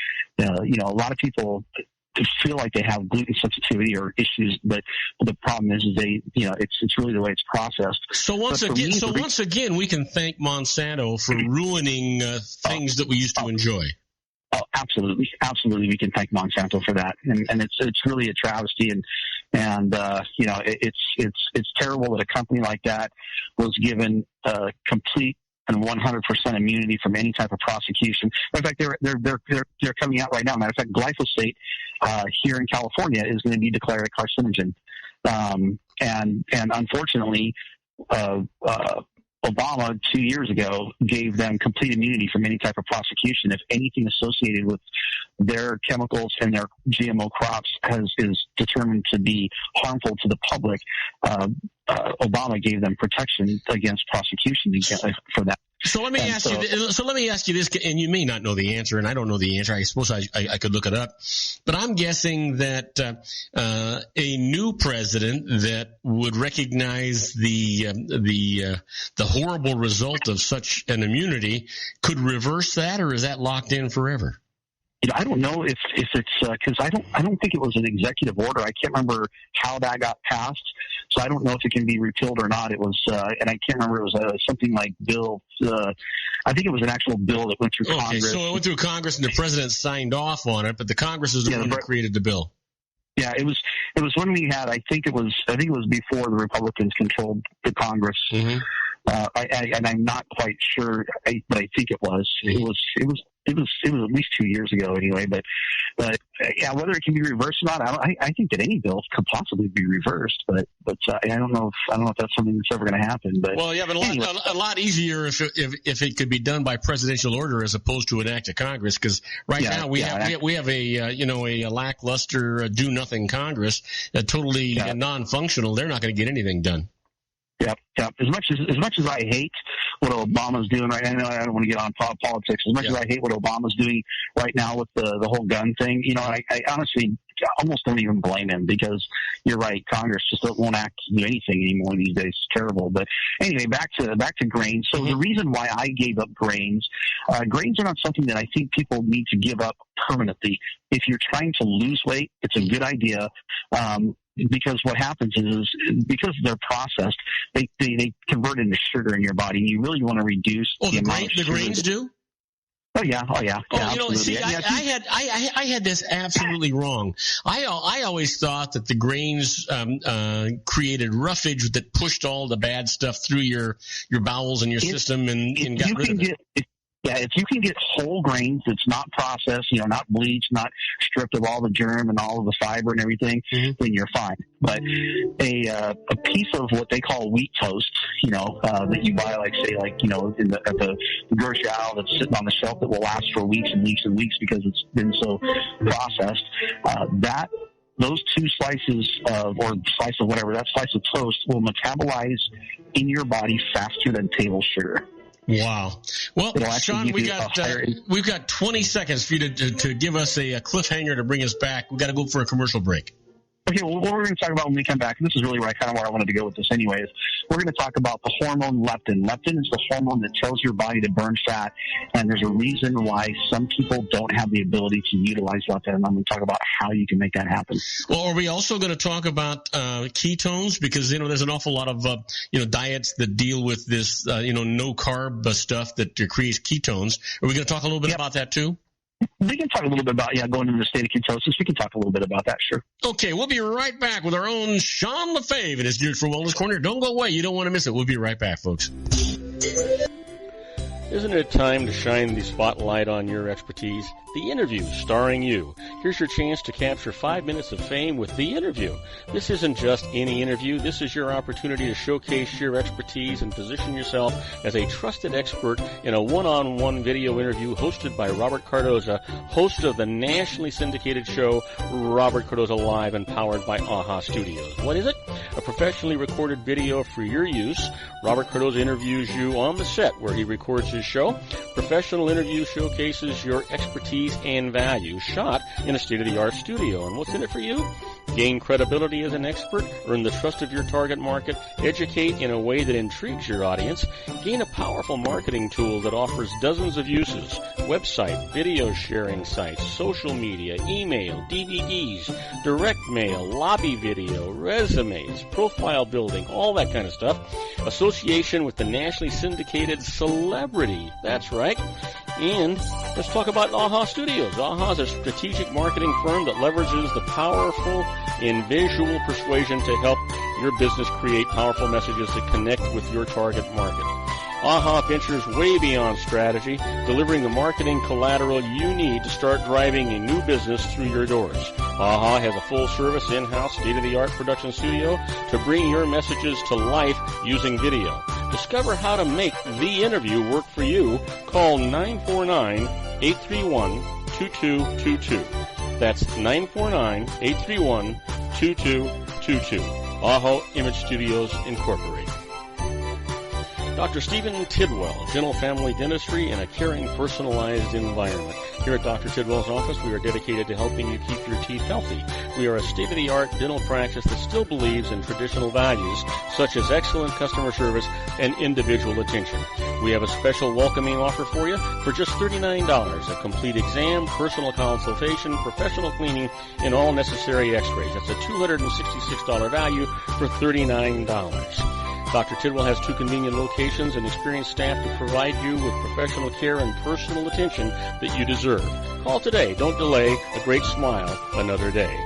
a lot of people feel like they have gluten sensitivity or issues, but the problem is it's really the way it's processed. So once again, we can thank Monsanto for ruining things that we used to enjoy. Oh, absolutely. We can thank Monsanto for that. And it's really a travesty. And it's terrible that a company like that was given complete and 100% immunity from any type of prosecution. In fact, they're coming out right now. Matter of fact, glyphosate here in California is going to be declared a carcinogen. And unfortunately, Obama 2 years ago gave them complete immunity from any type of prosecution if anything associated with their chemicals and their GMO crops is determined to be harmful to the public. Obama gave them protection against prosecution for that. So let me ask you this, and you may not know the answer, and I don't know the answer. I suppose I could look it up, but I'm guessing that a new president that would recognize the horrible result of such an immunity could reverse that, or is that locked in forever? I don't know if it's because I don't think it was an executive order. I can't remember how that got passed, so I don't know if it can be repealed or not. It was, and I can't remember. It was something like bill. I think it was an actual bill that went through Congress. Okay, so it went through Congress and the president signed off on it, but the Congress is the one that created the bill. Yeah, it was when we had. I think it was before the Republicans controlled the Congress. Mm-hmm. And I'm not quite sure, but I think it was. It was at least 2 years ago anyway. But yeah, whether it can be reversed or not, I think that any bill could possibly be reversed. But I don't know if that's something that's ever going to happen. But well, yeah, but a lot easier if it could be done by presidential order as opposed to an act of Congress. Because now we have a lackluster do nothing Congress, totally non-functional. They're not going to get anything done. Yep. As much as I hate what Obama's doing right now, I don't want to get on politics. As much as I hate what Obama's doing right now with the whole gun thing, I honestly almost don't even blame him, because you're right, Congress just won't act to do anything anymore these days. It's terrible. But anyway, back to grains. So the reason why I gave up grains are not something that I think people need to give up permanently. If you're trying to lose weight, it's a good idea. Because what happens is because they're processed, they convert into sugar in your body, and you really want to reduce the amount of sugar. The grains do? Oh yeah. See, I had this absolutely wrong. I always thought that the grains created roughage that pushed all the bad stuff through your bowels and your system and got rid of it. Yeah, if you can get whole grains that's not processed, not bleached, not stripped of all the germ and all of the fiber and everything, then you're fine. But a piece of what they call wheat toast, that you buy, at the grocery aisle that's sitting on the shelf that will last for weeks and weeks and weeks because it's been so processed, those two slices of toast will metabolize in your body faster than table sugar. Wow. Well, Sean, we've got 20 seconds for you to give us a cliffhanger to bring us back. We've got to go for a commercial break. Okay, well, what we're going to talk about when we come back, and this is really where I wanted to go with this anyways, we're going to talk about the hormone leptin. Leptin is the hormone that tells your body to burn fat, and there's a reason why some people don't have the ability to utilize leptin, and I'm going to talk about how you can make that happen. Well, are we also going to talk about ketones? Because, there's an awful lot of, diets that deal with this, no-carb stuff that creates ketones. Are we going to talk a little bit about that too? We can talk a little bit about, going into the state of ketosis. We can talk a little bit about that, sure. Okay, we'll be right back with our own Sean Lefebvre and his Dude for Wellness Corner. Don't go away. You don't want to miss it. We'll be right back, folks. Isn't it time to shine the spotlight on your expertise? The Interview, starring you. Here's your chance to capture 5 minutes of fame with The Interview. This isn't just any interview. This is your opportunity to showcase your expertise and position yourself as a trusted expert in a one-on-one video interview hosted by Robert Cardoza, host of the nationally syndicated show Robert Cardoza Live and powered by AHA Studios. What is it? A professionally recorded video for your use. Robert Cardoza interviews you on the set where he records his show. Professional interview showcases your expertise and value, shot in a state-of-the-art studio. And what's in it for you? Gain credibility as an expert, earn the trust of your target market, educate in a way that intrigues your audience, gain a powerful marketing tool that offers dozens of uses, website, video sharing sites, social media, email, DVDs, direct mail, lobby video, resumes, profile building, all that kind of stuff. Association with the nationally syndicated celebrity. That's right. And let's talk about AHA Studios. AHA is a strategic marketing firm that leverages the powerful and visual persuasion to help your business create powerful messages that connect with your target market. AHA ventures way beyond strategy, delivering the marketing collateral you need to start driving a new business through your doors. AHA has a full-service, in-house, state-of-the-art production studio to bring your messages to life using video. Discover how to make the interview work for you. Call 949-831-2222. That's 949-831-2222. AHA Image Studios Incorporated. Dr. Stephen Tidwell, Dental Family Dentistry in a caring, personalized environment. Here at Dr. Tidwell's office, we are dedicated to helping you keep your teeth healthy. We are a state-of-the-art dental practice that still believes in traditional values, such as excellent customer service and individual attention. We have a special welcoming offer for you for just $39, a complete exam, personal consultation, professional cleaning, and all necessary x-rays. That's a $266 value for $39. Dr. Tidwell has 2 convenient locations and experienced staff to provide you with professional care and personal attention that you deserve. Call today. Don't delay. A great smile another day.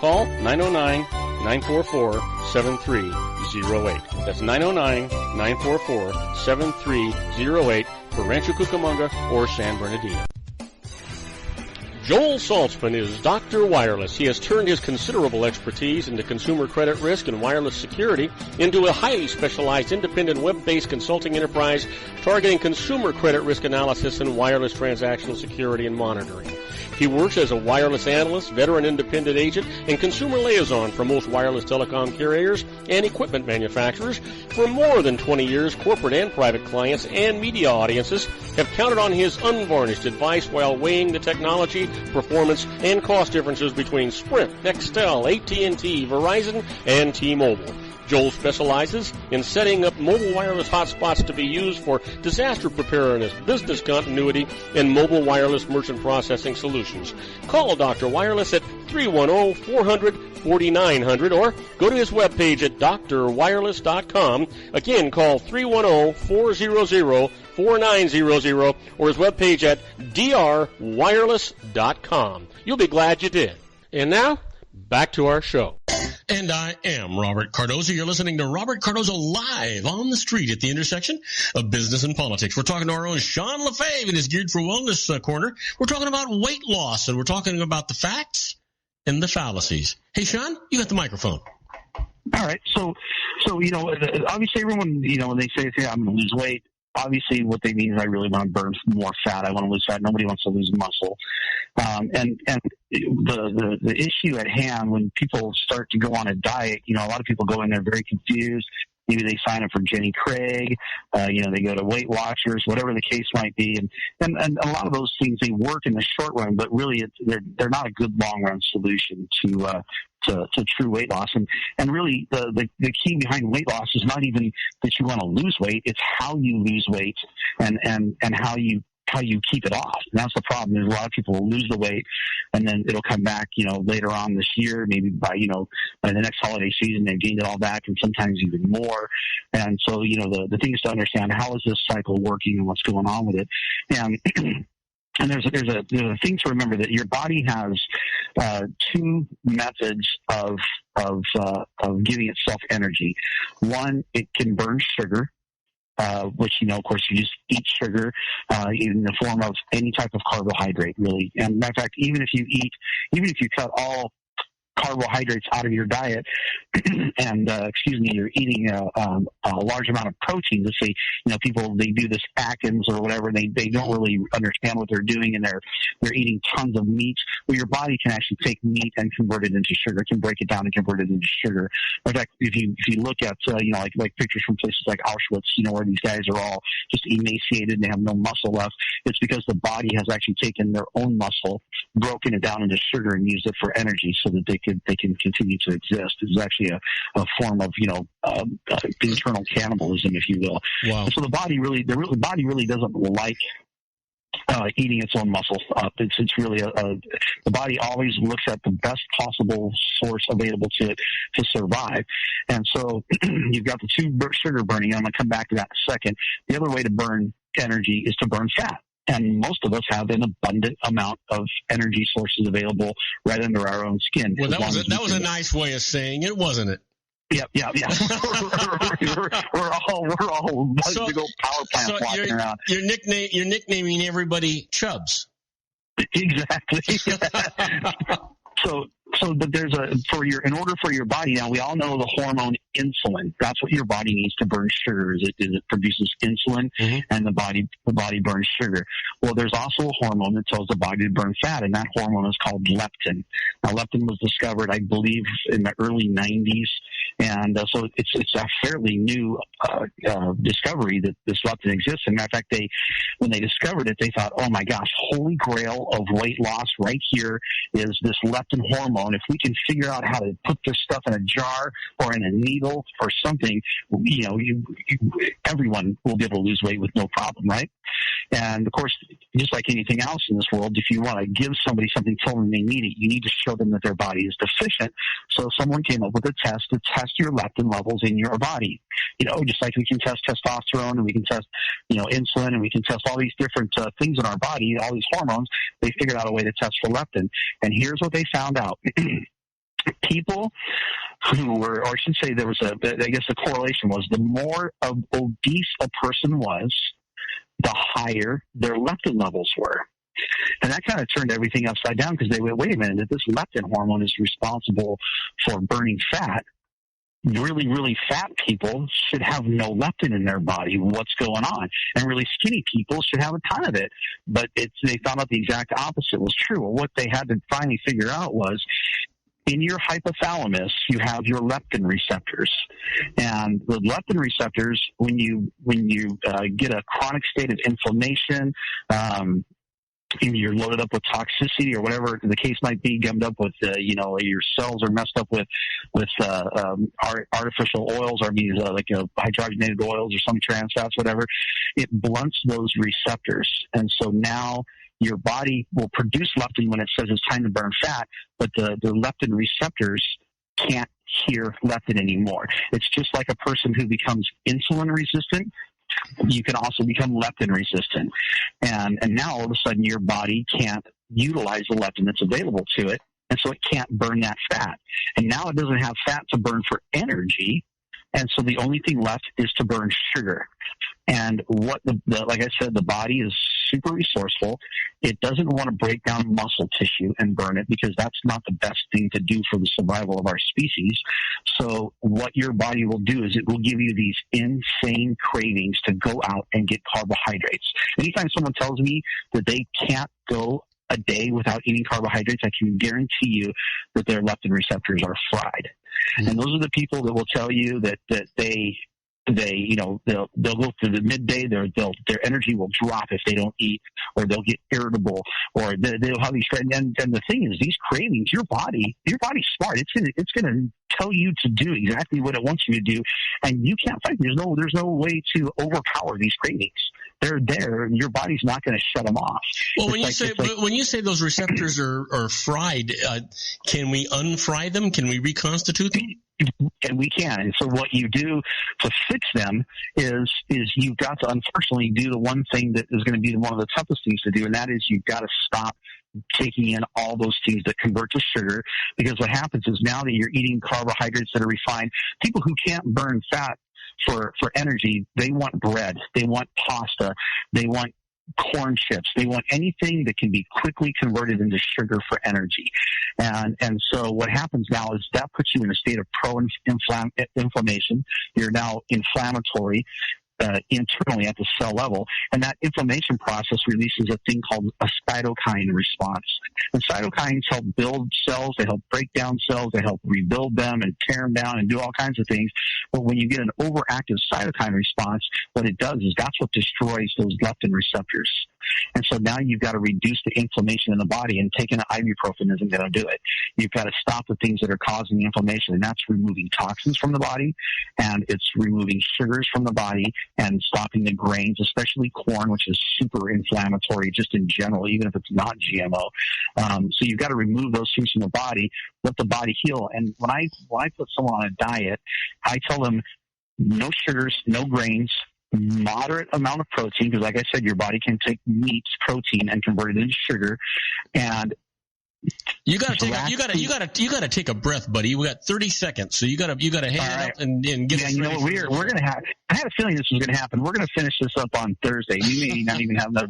Call 909-944-7308. That's 909-944-7308 for Rancho Cucamonga or San Bernardino. Joel Saltzman is Dr. Wireless. He has turned his considerable expertise into consumer credit risk and wireless security into a highly specialized independent web-based consulting enterprise targeting consumer credit risk analysis and wireless transactional security and monitoring. He works as a wireless analyst, veteran independent agent, and consumer liaison for most wireless telecom carriers and equipment manufacturers. For more than 20 years, corporate and private clients and media audiences have counted on his unvarnished advice while weighing the technology, performance, and cost differences between Sprint, Nextel, AT&T, Verizon, and T-Mobile. Joel specializes in setting up mobile wireless hotspots to be used for disaster preparedness, business continuity, and mobile wireless merchant processing solutions. Call Dr. Wireless at 310-400-4900 or go to his webpage at drwireless.com. Again, call 310-400-4900 or his webpage at drwireless.com. You'll be glad you did. And now, back to our show. And I am Robert Cardoza. You're listening to Robert Cardoza live on the street at the intersection of business and politics. We're talking to our own Sean LaFave in his Geared for Wellness corner. We're talking about weight loss, and we're talking about the facts and the fallacies. Hey, Sean, you got the microphone. All right. So obviously everyone, when they say, I'm going to lose weight, obviously what they mean is I really want to burn more fat. I want to lose fat. Nobody wants to lose muscle. And the issue at hand when people start to go on a diet, a lot of people go in there very confused. Maybe they sign up for Jenny Craig, they go to Weight Watchers, whatever the case might be. And a lot of those things, they work in the short run, but really they're not a good long run solution to true weight loss. And really the key behind weight loss is not even that you want to lose weight, it's how you lose weight and how you keep it off. And that's the problem. There's a lot of people who lose the weight and then it'll come back, later on this year, maybe by the next holiday season, they've gained it all back and sometimes even more. And so, the thing is to understand how is this cycle working and what's going on with it. And there's a thing to remember that your body has 2 methods of giving itself energy. One, it can burn sugar, which, of course, you just eat sugar in the form of any type of carbohydrate, really. And matter of fact, even if you cut all carbohydrates out of your diet and you're eating a large amount of protein. Let's say people, they do this Atkins or whatever, and they don't really understand what they're doing, and they're eating tons of meat. Well, your body can actually take meat and convert it into sugar. It can break it down and convert it into sugar. In fact, if you look at like pictures from places like Auschwitz, where these guys are all just emaciated and they have no muscle left, it's because the body has actually taken their own muscle, broken it down into sugar, and used it for energy so that they can continue to exist. It's actually a form of internal cannibalism, if you will. Wow. So the body really doesn't like eating its own muscle up. It's really the body always looks at the best possible source available to it to survive. And so you've got the 2 sugar burning. I'm going to come back to that in a second. The other way to burn energy is to burn fat. And most of us have an abundant amount of energy sources available right under our own skin. Well, that was a nice way of saying it, wasn't it? Yeah. we're all to go power plants walking around. You're nicknaming everybody Chubs. Exactly. But in order for your body, now we all know the hormone insulin. That's what your body needs to burn sugar. It produces insulin, and the body burns sugar. Well, there's also a hormone that tells the body to burn fat, and that hormone is called leptin. Now, leptin was discovered, I believe, in the early 90s, and so it's a fairly new discovery that this leptin exists. As a matter of fact, when they discovered it, they thought, oh my gosh, holy grail of weight loss right here is this leptin hormone. If we can figure out how to put this stuff in a jar or in a needle or something, everyone will be able to lose weight with no problem, right? And of course, just like anything else in this world, if you want to give somebody something, tell them they need it, you need to show them that their body is deficient. So someone came up with a test to test your leptin levels in your body. Just like we can test testosterone and we can test, insulin, and we can test all these different things in our body, all these hormones. They figured out a way to test for leptin. And here's what they found out. People who were, or I should say the correlation was the more obese a person was, the higher their leptin levels were. And that kind of turned everything upside down because they went, wait a minute, if this leptin hormone is responsible for burning fat, really, really fat people should have no leptin in their body. What's going on? And really skinny people should have a ton of it. But they found out the exact opposite was true. Well, what they had to finally figure out was, in your hypothalamus, you have your leptin receptors, and the leptin receptors, when you get a chronic state of inflammation, you're loaded up with toxicity or whatever the case might be, gummed up with, your cells are messed up with artificial oils, or hydrogenated oils or some trans fats, whatever. It blunts those receptors, and so now your body will produce leptin when it says it's time to burn fat, but the leptin receptors can't hear leptin anymore. It's just like a person who becomes insulin resistant. You can also become leptin resistant. And now all of a sudden your body can't utilize the leptin that's available to it, and so it can't burn that fat. And now it doesn't have fat to burn for energy, and so the only thing left is to burn sugar. And what like I said, the body is super resourceful. It doesn't want to break down muscle tissue and burn it because that's not the best thing to do for the survival of our species. So what your body will do is it will give you these insane cravings to go out and get carbohydrates. Anytime someone tells me that they can't go a day without eating carbohydrates, I can guarantee you that their leptin receptors are fried. Mm-hmm. And those are the people that will tell you that they'll go through the midday, their energy will drop if they don't eat, or they'll get irritable, or they'll have these cravings. And the thing is, these cravings, your body's smart. It's gonna tell you to do exactly what it wants you to do, and you can't fight. There's no way to overpower these cravings. They're there, and your body's not going to shut them off. Well, when you say those receptors are fried, can we unfry them? Can we reconstitute them? And we can. And so what you do to fix them is you've got to unfortunately do the one thing that is going to be one of the toughest things to do, and that is you've got to stop taking in all those things that convert to sugar, because what happens is now that you're eating carbohydrates that are refined, people who can't burn fat for energy, they want bread, they want pasta, they want corn chips, they want anything that can be quickly converted into sugar for energy. And so what happens now is that puts you in a state of pro-inflammation. You're now inflammatory internally at the cell level, and that inflammation process releases a thing called a cytokine response. And cytokines help build cells, they help break down cells, they help rebuild them and tear them down and do all kinds of things. But when you get an overactive cytokine response, what it does is that's what destroys those leptin receptors. And so now you've got to reduce the inflammation in the body, and taking an ibuprofen isn't going to do it. You've got to stop the things that are causing the inflammation, and that's removing toxins from the body, and it's removing sugars from the body, and stopping the grains, especially corn, which is super inflammatory just in general, even if it's not GMO. So you've got to remove those things from the body, let the body heal. And when I put someone on a diet, I tell them no sugars, no grains, moderate amount of protein, because like I said, your body can take meats, protein, and convert it into sugar. And you gotta take a breath, buddy. We got 30 seconds, so you gotta hang it up and get. Yeah, you know what? We're gonna have. I had a feeling this was gonna happen. We're gonna finish this up on Thursday. We may not even have another.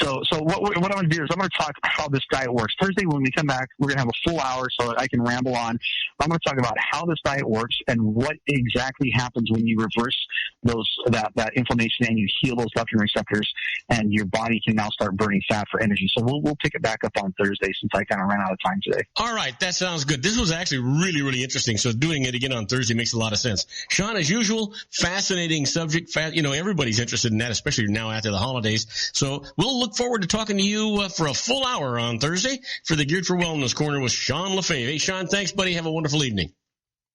So what I'm going to do is I'm going to talk how this diet works. Thursday when we come back, we're going to have a full hour so I can ramble on. I'm going to talk about how this diet works and what exactly happens when you reverse that inflammation and you heal those leptin receptors, and your body can now start burning fat for energy. So we'll pick it back up on Thursday since I kind of ran out of time today. All right, that sounds good. This was actually really, really interesting. So doing it again on Thursday makes a lot of sense. Sean, as usual, fascinating subject. Everybody's interested in that, especially now after the holidays. So we'll look forward to talking to you for a full hour on Thursday for the Geared for Wellness Corner with Sean Lefebvre. Hey, Sean, thanks, buddy. Have a wonderful evening.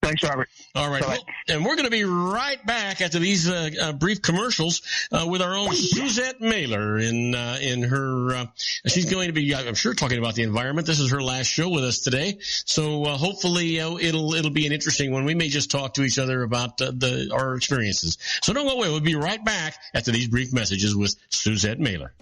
Thanks, Robert. All right. Well, and we're going to be right back after these brief commercials with our own Suzette Mailer in her she's going to be, I'm sure, talking about the environment. This is her last show with us today. So hopefully it'll be an interesting one. We may just talk to each other about our experiences. So don't go away. We'll be right back after these brief messages with Suzette Mailer.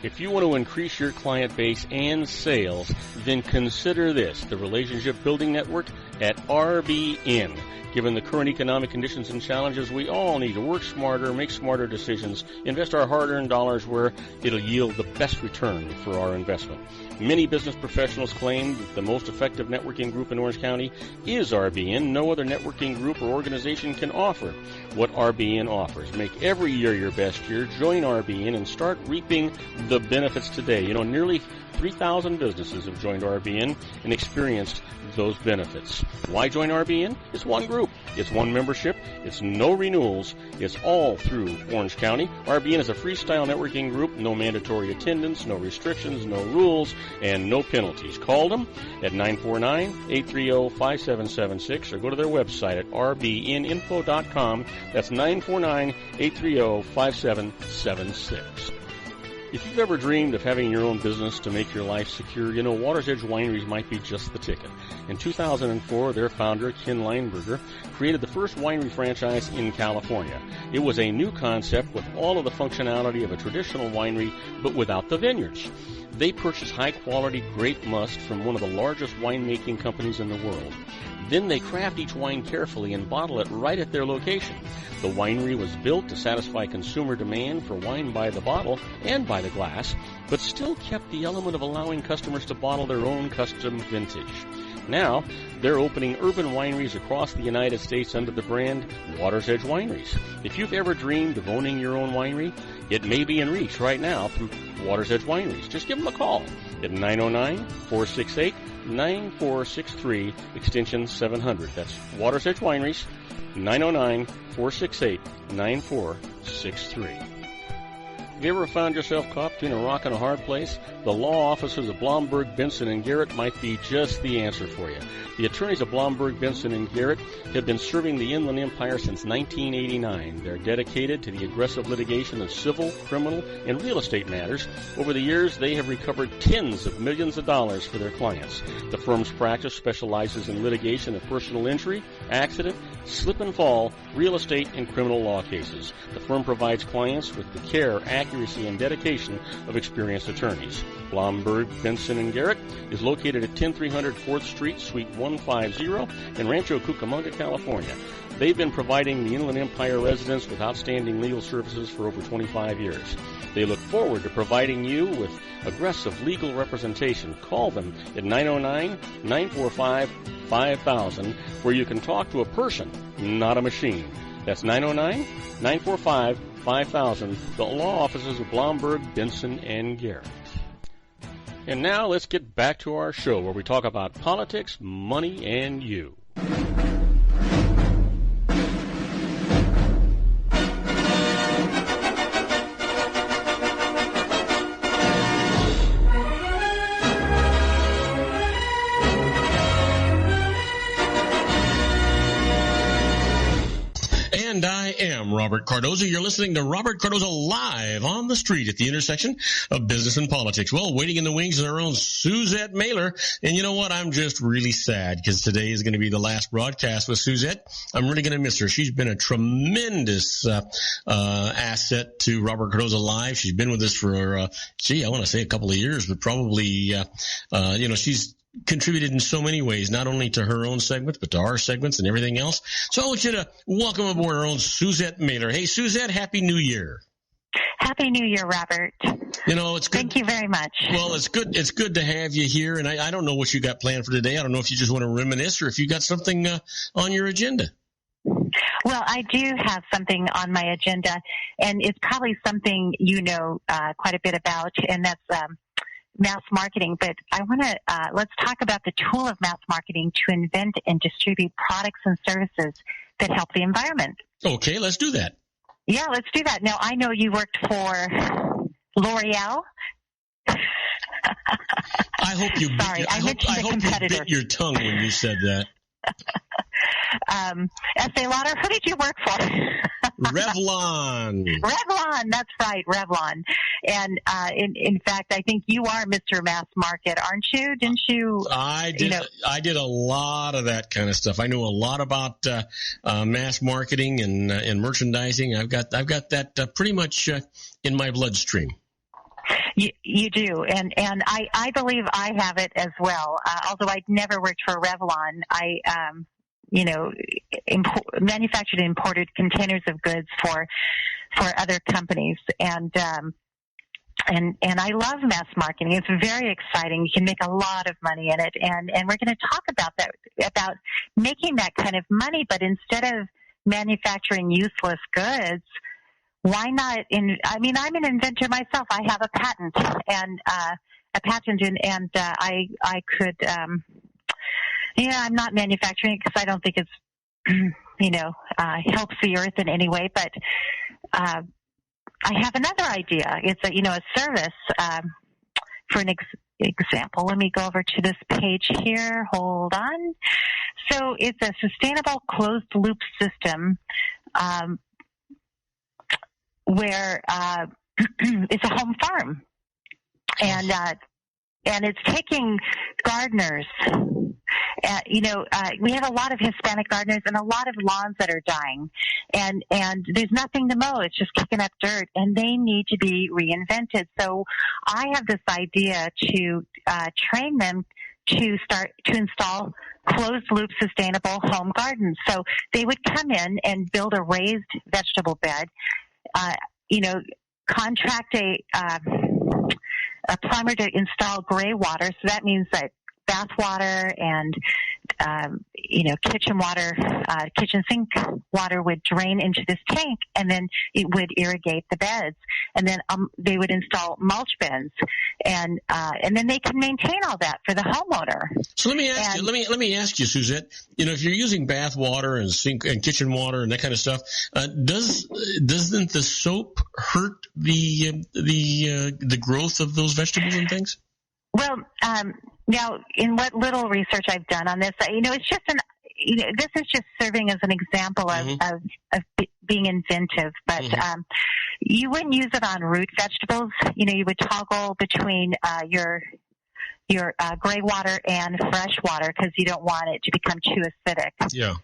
If you want to increase your client base and sales, then consider this, the Relationship Building Network at RBN. Given the current economic conditions and challenges, we all need to work smarter, make smarter decisions, invest our hard-earned dollars where it'll yield the best return for our investment. Many business professionals claim that the most effective networking group in Orange County is RBN. No other networking group or organization can offer what RBN offers. Make every year your best year. Join RBN and start reaping the benefits today. Nearly 3,000 businesses have joined RBN and experienced those benefits. Why join RBN? It's one group. It's one membership. It's no renewals. It's all through Orange County. RBN is a freestyle networking group. No mandatory attendance, no restrictions, no rules, and no penalties. Call them at 949-830-5776 or go to their website at rbninfo.com. That's 949-830-5776. If you've ever dreamed of having your own business to make your life secure, Water's Edge Wineries might be just the ticket. In 2004, their founder, Ken Leinberger, created the first winery franchise in California. It was a new concept with all of the functionality of a traditional winery, but without the vineyards. They purchased high-quality grape must from one of the largest winemaking companies in the world. Then they craft each wine carefully and bottle it right at their location. The winery was built to satisfy consumer demand for wine by the bottle and by the glass, but still kept the element of allowing customers to bottle their own custom vintage. Now, they're opening urban wineries across the United States under the brand Water's Edge Wineries. If you've ever dreamed of owning your own winery, it may be in reach right now through Water's Edge Wineries. Just give them a call at 909-468-9463, extension 700. That's Water's Edge Wineries, 909-468-9463. Have you ever found yourself caught between a rock and a hard place? The law offices of Blomberg, Benson & Garrett might be just the answer for you. The attorneys of Blomberg, Benson & Garrett have been serving the Inland Empire since 1989. They're dedicated to the aggressive litigation of civil, criminal, and real estate matters. Over the years, they have recovered tens of millions of dollars for their clients. The firm's practice specializes in litigation of personal injury, accident, slip and fall, real estate, and criminal law cases. The firm provides clients with the care, accuracy, and dedication of experienced attorneys. Blomberg, Benson & Garrett is located at 10300 4th Street, Suite 150 in Rancho Cucamonga, California. They've been providing the Inland Empire residents with outstanding legal services for over 25 years. They look forward to providing you with aggressive legal representation. Call them at 909-945-5000, where you can talk to a person, not a machine. That's 909-945-5000, the law offices of Blomberg, Benson & Garrett. And now let's get back to our show where we talk about politics, money, and you. And I am Robert Cardoza. You're listening to Robert Cardoza Live on the street at the intersection of business and politics. Well, waiting in the wings is our own Suzette Mailer. And you know what? I'm just really sad because today is going to be the last broadcast with Suzette. I'm really going to miss her. She's been a tremendous asset to Robert Cardoza Live. She's been with us for, I want to say a couple of years, but probably, she's contributed in so many ways, not only to her own segments, but to our segments and everything else. So I want you to welcome aboard our own Suzette Mailer. Hey, Suzette, Happy New Year. Happy New Year, Robert. It's good. Thank you very much. Well, it's good. It's good to have you here. And I don't know what you got planned for today. I don't know if you just want to reminisce or if you got something on your agenda. Well, I do have something on my agenda, and it's probably something you know quite a bit about, and that's mass marketing. But I want to let's talk about the tool of mass marketing to invent and distribute products and services that help the environment. Okay, let's do that. Yeah, let's do that. Now, I know you worked for L'Oreal. I hope you. Sorry, I hope you bit your tongue when you said that. Estee Lauder, who did you work for? Revlon. Revlon, that's right, Revlon. And in fact, I think you are Mr. Mass Market, aren't you? Didn't you? I did. I did a lot of that kind of stuff. I know a lot about mass marketing and merchandising. I've got that pretty much in my bloodstream. You do, and I believe I have it as well. Although I'd never worked for Revlon, I manufactured and imported containers of goods for other companies, and I love mass marketing. It's very exciting. You can make a lot of money in it, and we're going to talk about that, about making that kind of money, but instead of manufacturing useless goods, why not? I'm an inventor myself. I have a patent, and I could. I'm not manufacturing it because I don't think it's, helps the earth in any way. But I have another idea. It's a service. For an example, let me go over to this page here. Hold on. So it's a sustainable closed loop system. Where it's a home farm, and it's taking gardeners. We have a lot of Hispanic gardeners and a lot of lawns that are dying, and there's nothing to mow. It's just kicking up dirt, and they need to be reinvented. So I have this idea to train them to install closed-loop sustainable home gardens. So they would come in and build a raised vegetable bed. Contract a plumber to install gray water. So that means that bath water and, kitchen sink water would drain into this tank, and then it would irrigate the beds. And then they would install mulch bins, and then they can maintain all that for the homeowner. So let me ask you. Let me ask you, Suzette. If you're using bath water and sink and kitchen water and that kind of stuff, doesn't the soap hurt the growth of those vegetables and things? Well, now, in what little research I've done on this, it's just this is just serving as an example of being inventive. But you wouldn't use it on root vegetables. You would toggle between your gray water and fresh water because you don't want it to become too acidic. Yeah.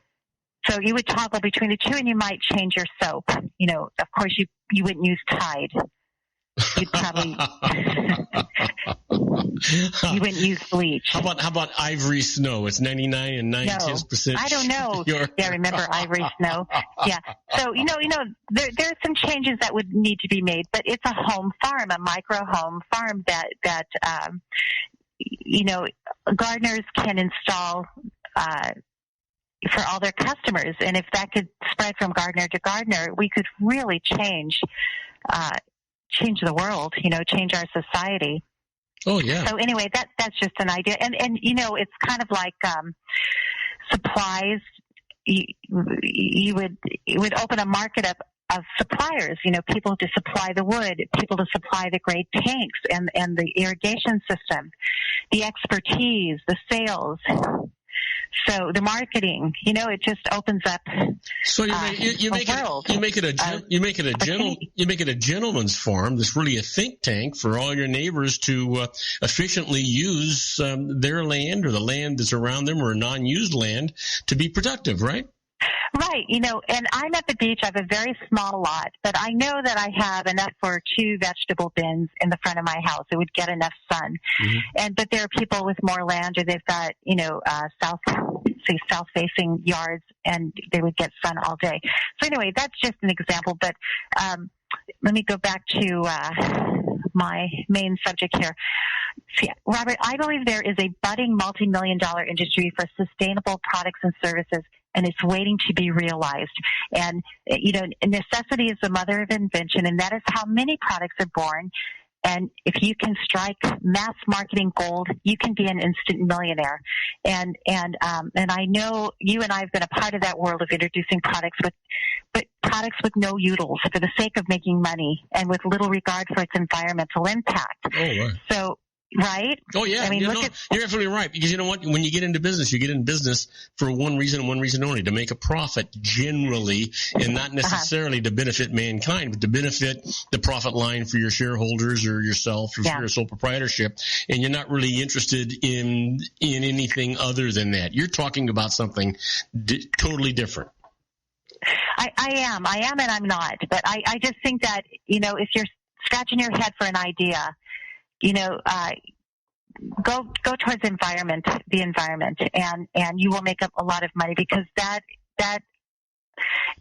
So you would toggle between the two, and you might change your soap. Of course, you wouldn't use Tide. You'd probably you wouldn't use bleach. How about Ivory Snow? It's 99 and 9/10%. I don't know. Yeah, remember Ivory Snow? Yeah. So there's some changes that would need to be made, but it's a home farm, a micro home farm that gardeners can install for all their customers, and if that could spread from gardener to gardener, we could really change the world, change our society. Oh, yeah. So anyway, that's just an idea. And it's kind of like supplies. You would open a market of suppliers, people to supply the wood, people to supply the great tanks and the irrigation system, the expertise, the sales. So the marketing, it just opens up. So you make it a gentleman's farm. That's really a think tank for all your neighbors to efficiently use their land or the land that's around them or non-used land to be productive, right? Right, and I'm at the beach. I have a very small lot, but I know that I have enough for 2 vegetable bins in the front of my house. It would get enough sun. Mm-hmm. But there are people with more land, or they've got, south-facing yards, and they would get sun all day. So anyway, that's just an example. But let me go back to my main subject here. See, Robert, I believe there is a budding multi-million-dollar industry for sustainable products and services, and it's waiting to be realized. And, necessity is the mother of invention, and that is how many products are born. And if you can strike mass marketing gold, you can be an instant millionaire. And I know you and I have been a part of that world of introducing products but products with no utils for the sake of making money and with little regard for its environmental impact. Oh, right. So, right? Oh, yeah. I mean, you're absolutely right. Because you know what? When you get into business, you get in business for one reason and one reason only, to make a profit generally, and not necessarily to benefit mankind, but to benefit the profit line for your shareholders or yourself or for your sole proprietorship. And you're not really interested in anything other than that. You're talking about something totally different. I am, and I'm not. But I just think that, if you're scratching your head for an idea, go towards the environment, and you will make up a lot of money, because that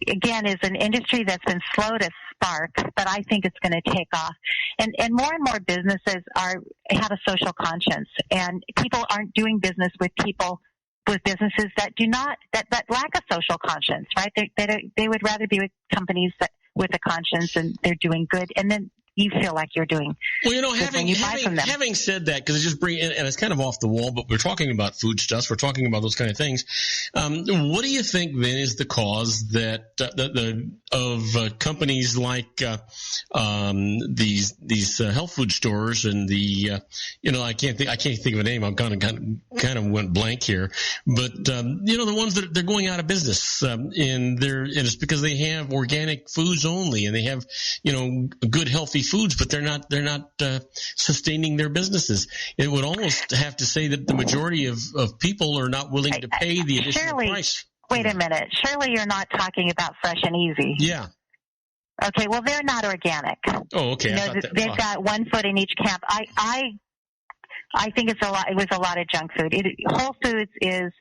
again is an industry that's been slow to spark, but I think it's going to take off. And more businesses have a social conscience, and people aren't doing business with businesses that do not that lack a social conscience, right? They would rather be with companies with a conscience, and they're doing good, and then you feel like you're doing. Well, having said that, because it just and it's kind of off the wall, but we're talking about foodstuffs, we're talking about those kind of things. What do you think then is the cause that of companies like these health food stores and the I can't think of a name. I'm kind of went blank here, but the ones that they're going out of business, and it's because they have organic foods only, and they have good healthy foods, but they're not sustaining their businesses. It would almost have to say that the majority of people are not willing to pay the additional price. Wait a minute. Surely you're not talking about Fresh and Easy. Yeah. Okay, well, they're not organic. Oh, okay. They've got one foot in each camp. I think it's a lot. It was a lot of junk food. Whole Foods is,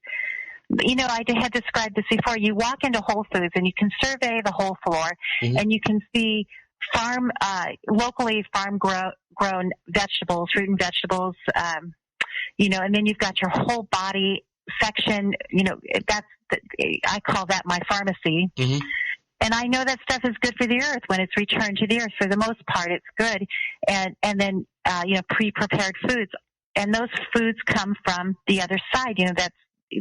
I had described this before. You walk into Whole Foods and you can survey the whole floor, mm-hmm. and you can see locally farm grown vegetables, fruit and vegetables, and then you've got your whole body section. I call that my pharmacy. Mm-hmm. And I know that stuff is good for the earth when it's returned to the earth. For the most part, it's good. And then, pre-prepared foods. And those foods come from the other side.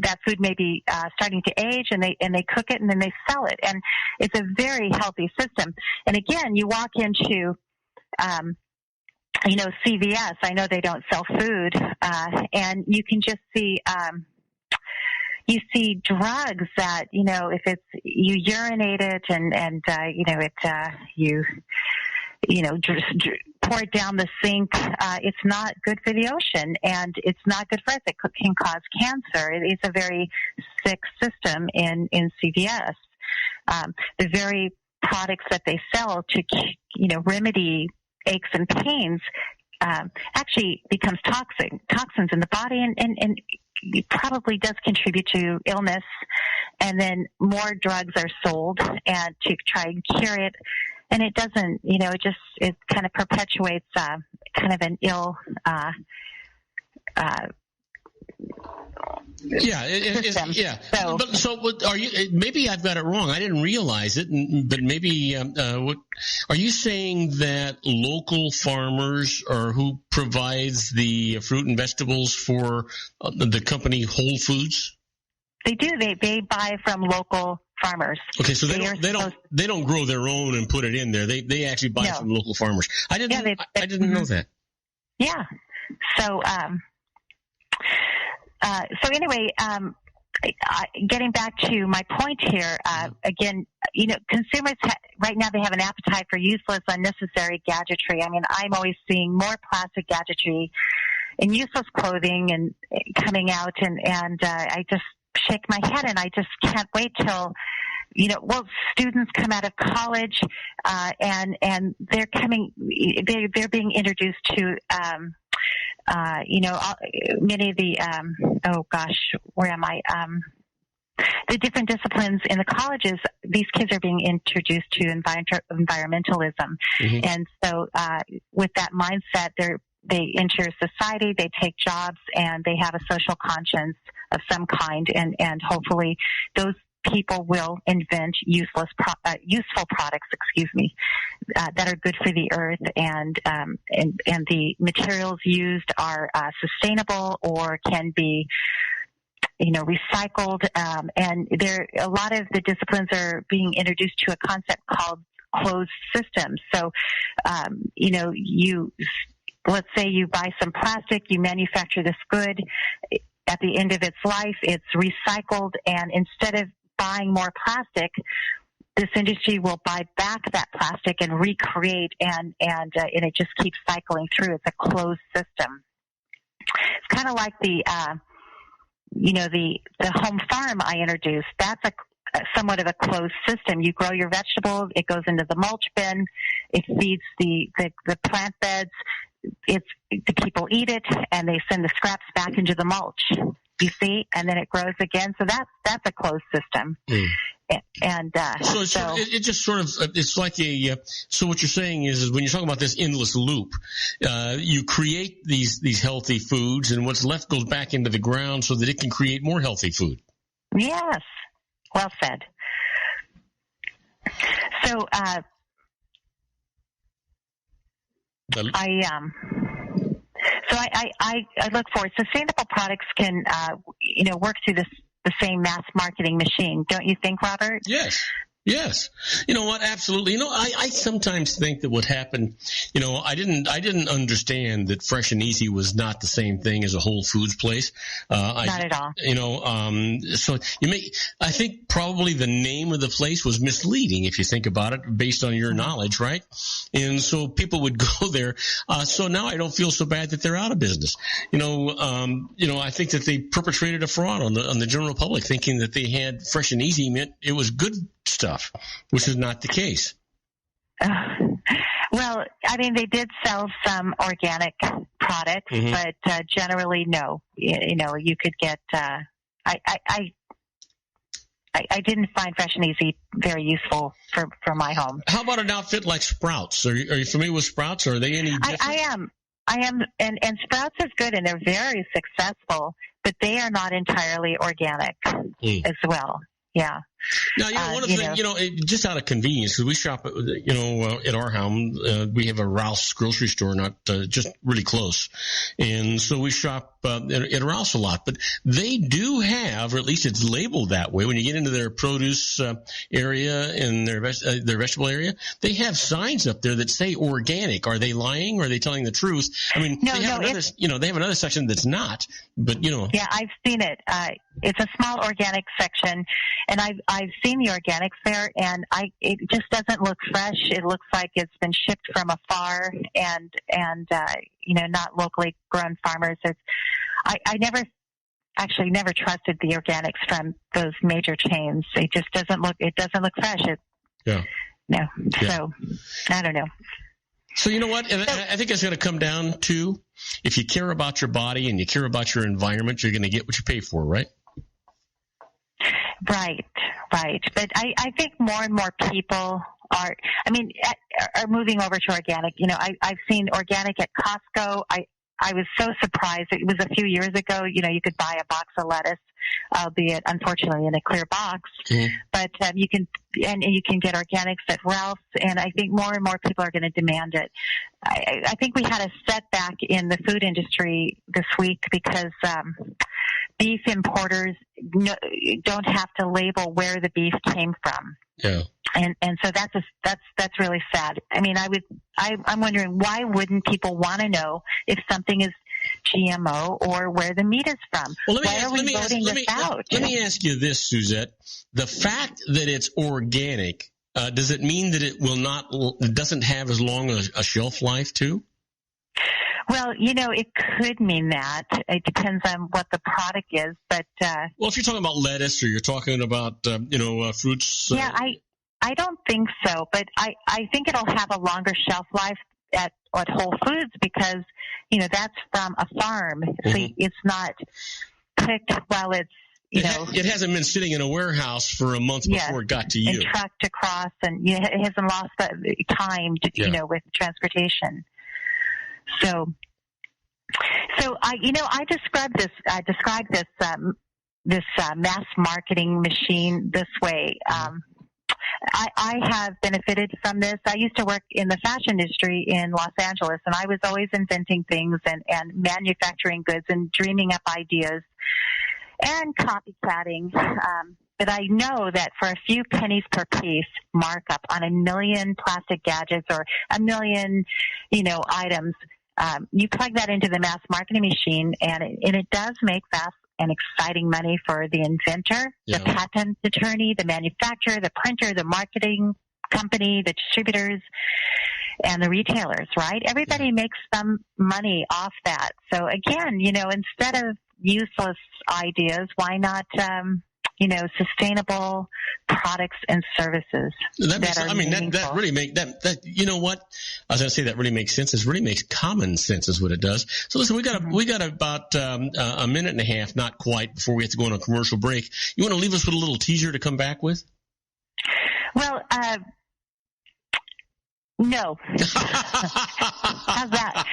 That food may be starting to age, and they cook it and then they sell it. And it's a very healthy system. And again, you walk into, CVS. I know they don't sell food. And you can just see, you see drugs that, if it's, you urinate it and pour it down the sink, it's not good for the ocean, and it's not good for us. It can cause cancer. It's a very sick system in CVS. The very products that they sell to, remedy aches and pains, actually becomes toxins in the body, and it probably does contribute to illness. And then more drugs are sold and to try and cure it. And it doesn't, it kind of perpetuates kind of an ill system. So are you? Maybe I've got it wrong. I didn't realize it, but maybe. What are you saying, that local farmers or who provides the fruit and vegetables for the company Whole Foods? They do. They buy from local farmers. Okay, so they don't grow their own and put it in there. They actually buy from local farmers. I didn't know that. Yeah. So anyway, getting back to my point here, again, consumers right now, they have an appetite for useless, unnecessary gadgetry. I mean, I'm always seeing more plastic gadgetry and useless clothing and coming out, and I just shake my head, and I just can't wait till, students come out of college, and they're being introduced to, many of the, where am I? The different disciplines in the colleges, these kids are being introduced to environmentalism. Mm-hmm. And so, with that mindset, they enter society, they take jobs, and they have a social conscience of some kind, and hopefully those people will invent useful products, that are good for the earth, and the materials used are sustainable or can be recycled, and a lot of the disciplines are being introduced to a concept called closed systems. So, let's say you buy some plastic, you manufacture this good. At the end of its life, it's recycled, and instead of buying more plastic, this industry will buy back that plastic and recreate, and it just keeps cycling through. It's a closed system. It's kind of like the home farm I introduced. That's somewhat of a closed system. You grow your vegetables, it goes into the mulch bin, it feeds the plant beds. The people eat it, and they send the scraps back into the mulch. You see, and then it grows again. So that's a closed system. Mm. And so it just sort of, it's like so what you're saying is when you're talking about this endless loop, you create these healthy foods, and what's left goes back into the ground so that it can create more healthy food. Yes, well said. So I look forward. Sustainable products can work through the same mass marketing machine, don't you think, Robert? Yes. You know what? Absolutely. I sometimes think that what happened, I didn't understand that Fresh and Easy was not the same thing as a Whole Foods place. Not at all. So I think probably the name of the place was misleading if you think about it based on your knowledge, right? And so people would go there. So now I don't feel so bad that they're out of business. I think that they perpetrated a fraud on the general public, thinking that they had Fresh and Easy meant it was good stuff, which is not the case. Well, I mean, they did sell some organic products, mm-hmm. but generally, no. You could get. I didn't find Fresh and Easy very useful for my home. How about an outfit like Sprouts? Are you familiar with Sprouts? Are they any different? I am, and Sprouts is good, and they're very successful, but they are not entirely organic as well. Yeah. Now, one of the things, just out of convenience, because we shop, at our home, we have a Ralph's grocery store, not just really close. And so we shop at Ralph's a lot. But they do have, or at least it's labeled that way, when you get into their produce area and their vegetable area, they have signs up there that say organic. Are they lying or are they telling the truth? I mean, they have another section that's not, but, Yeah, I've seen it. It's a small organic section, and I've seen the organics there, and it just doesn't look fresh. It looks like it's been shipped from afar, and not locally grown farmers. I never trusted the organics from those major chains. It just doesn't look fresh. No. Yeah. So I don't know. So you know what? And I think it's going to come down to, if you care about your body and you care about your environment, you're going to get what you pay for, right? Right. But I think more and more people are moving over to organic. I've seen organic at Costco. I was so surprised. It was a few years ago. You could buy a box of lettuce, albeit unfortunately in a clear box. Mm-hmm. But you can get organics at Ralph's, and I think more and more people are going to demand it. I think we had a setback in the food industry this week because beef importers don't have to label where the beef came from. Yeah. And so that's really sad. I mean, I'm wondering, why wouldn't people want to know if something is GMO or where the meat is from. Well, Why are we voting this out? Let me ask you this, Suzette. The fact that it's organic, does it mean that it doesn't have as long a shelf life too? Well, it could mean that. It depends on what the product is, but well, if you're talking about lettuce or you're talking about fruits, yeah, I don't think so, but I think it'll have a longer shelf life at Whole Foods because that's from a farm, so it's not picked while it's it hasn't been sitting in a warehouse for a month before it got to you, and trucked across, and it hasn't lost the time to with transportation. So I describe this mass marketing machine this way. I have benefited from this. I used to work in the fashion industry in Los Angeles, and I was always inventing things and manufacturing goods and dreaming up ideas and copycatting. But I know that for a few pennies per piece markup on 1 million plastic gadgets or 1 million, items, you plug that into the mass marketing machine, and it does make fast and exciting money for the inventor, the patent attorney, the manufacturer, the printer, the marketing company, the distributors, and the retailers, right? Everybody makes some money off that. So again, instead of useless ideas, why not, sustainable products and services that really makes that. You know what? I was going to say that really makes sense. It really makes common sense is what it does. So listen, we got about a minute and a half, not quite, before we have to go on a commercial break. You want to leave us with a little teaser to come back with? Well, no. How's that?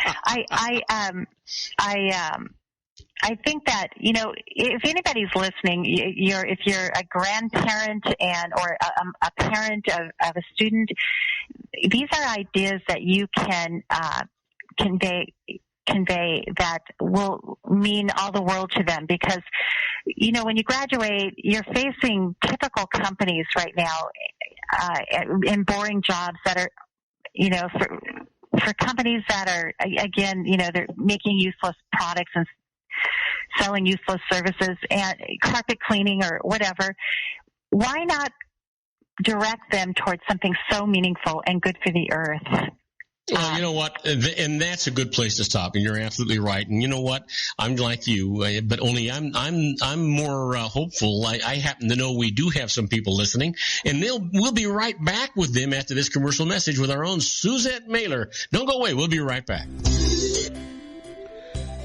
I think that, if anybody's listening, if you're a grandparent or a parent of a student, these are ideas that you can convey that will mean all the world to them because, when you graduate, you're facing typical companies right now in boring jobs that are, for companies that are, again, they're making useless products and selling useless services and carpet cleaning or whatever. Why not direct them towards something so meaningful and good for the earth? Well, you know what? And that's a good place to stop. And you're absolutely right. And you know what? I'm like you, but only I'm more hopeful. I happen to know we do have some people listening, and we'll be right back with them after this commercial message with our own Suzette Mailer. Don't go away. We'll be right back.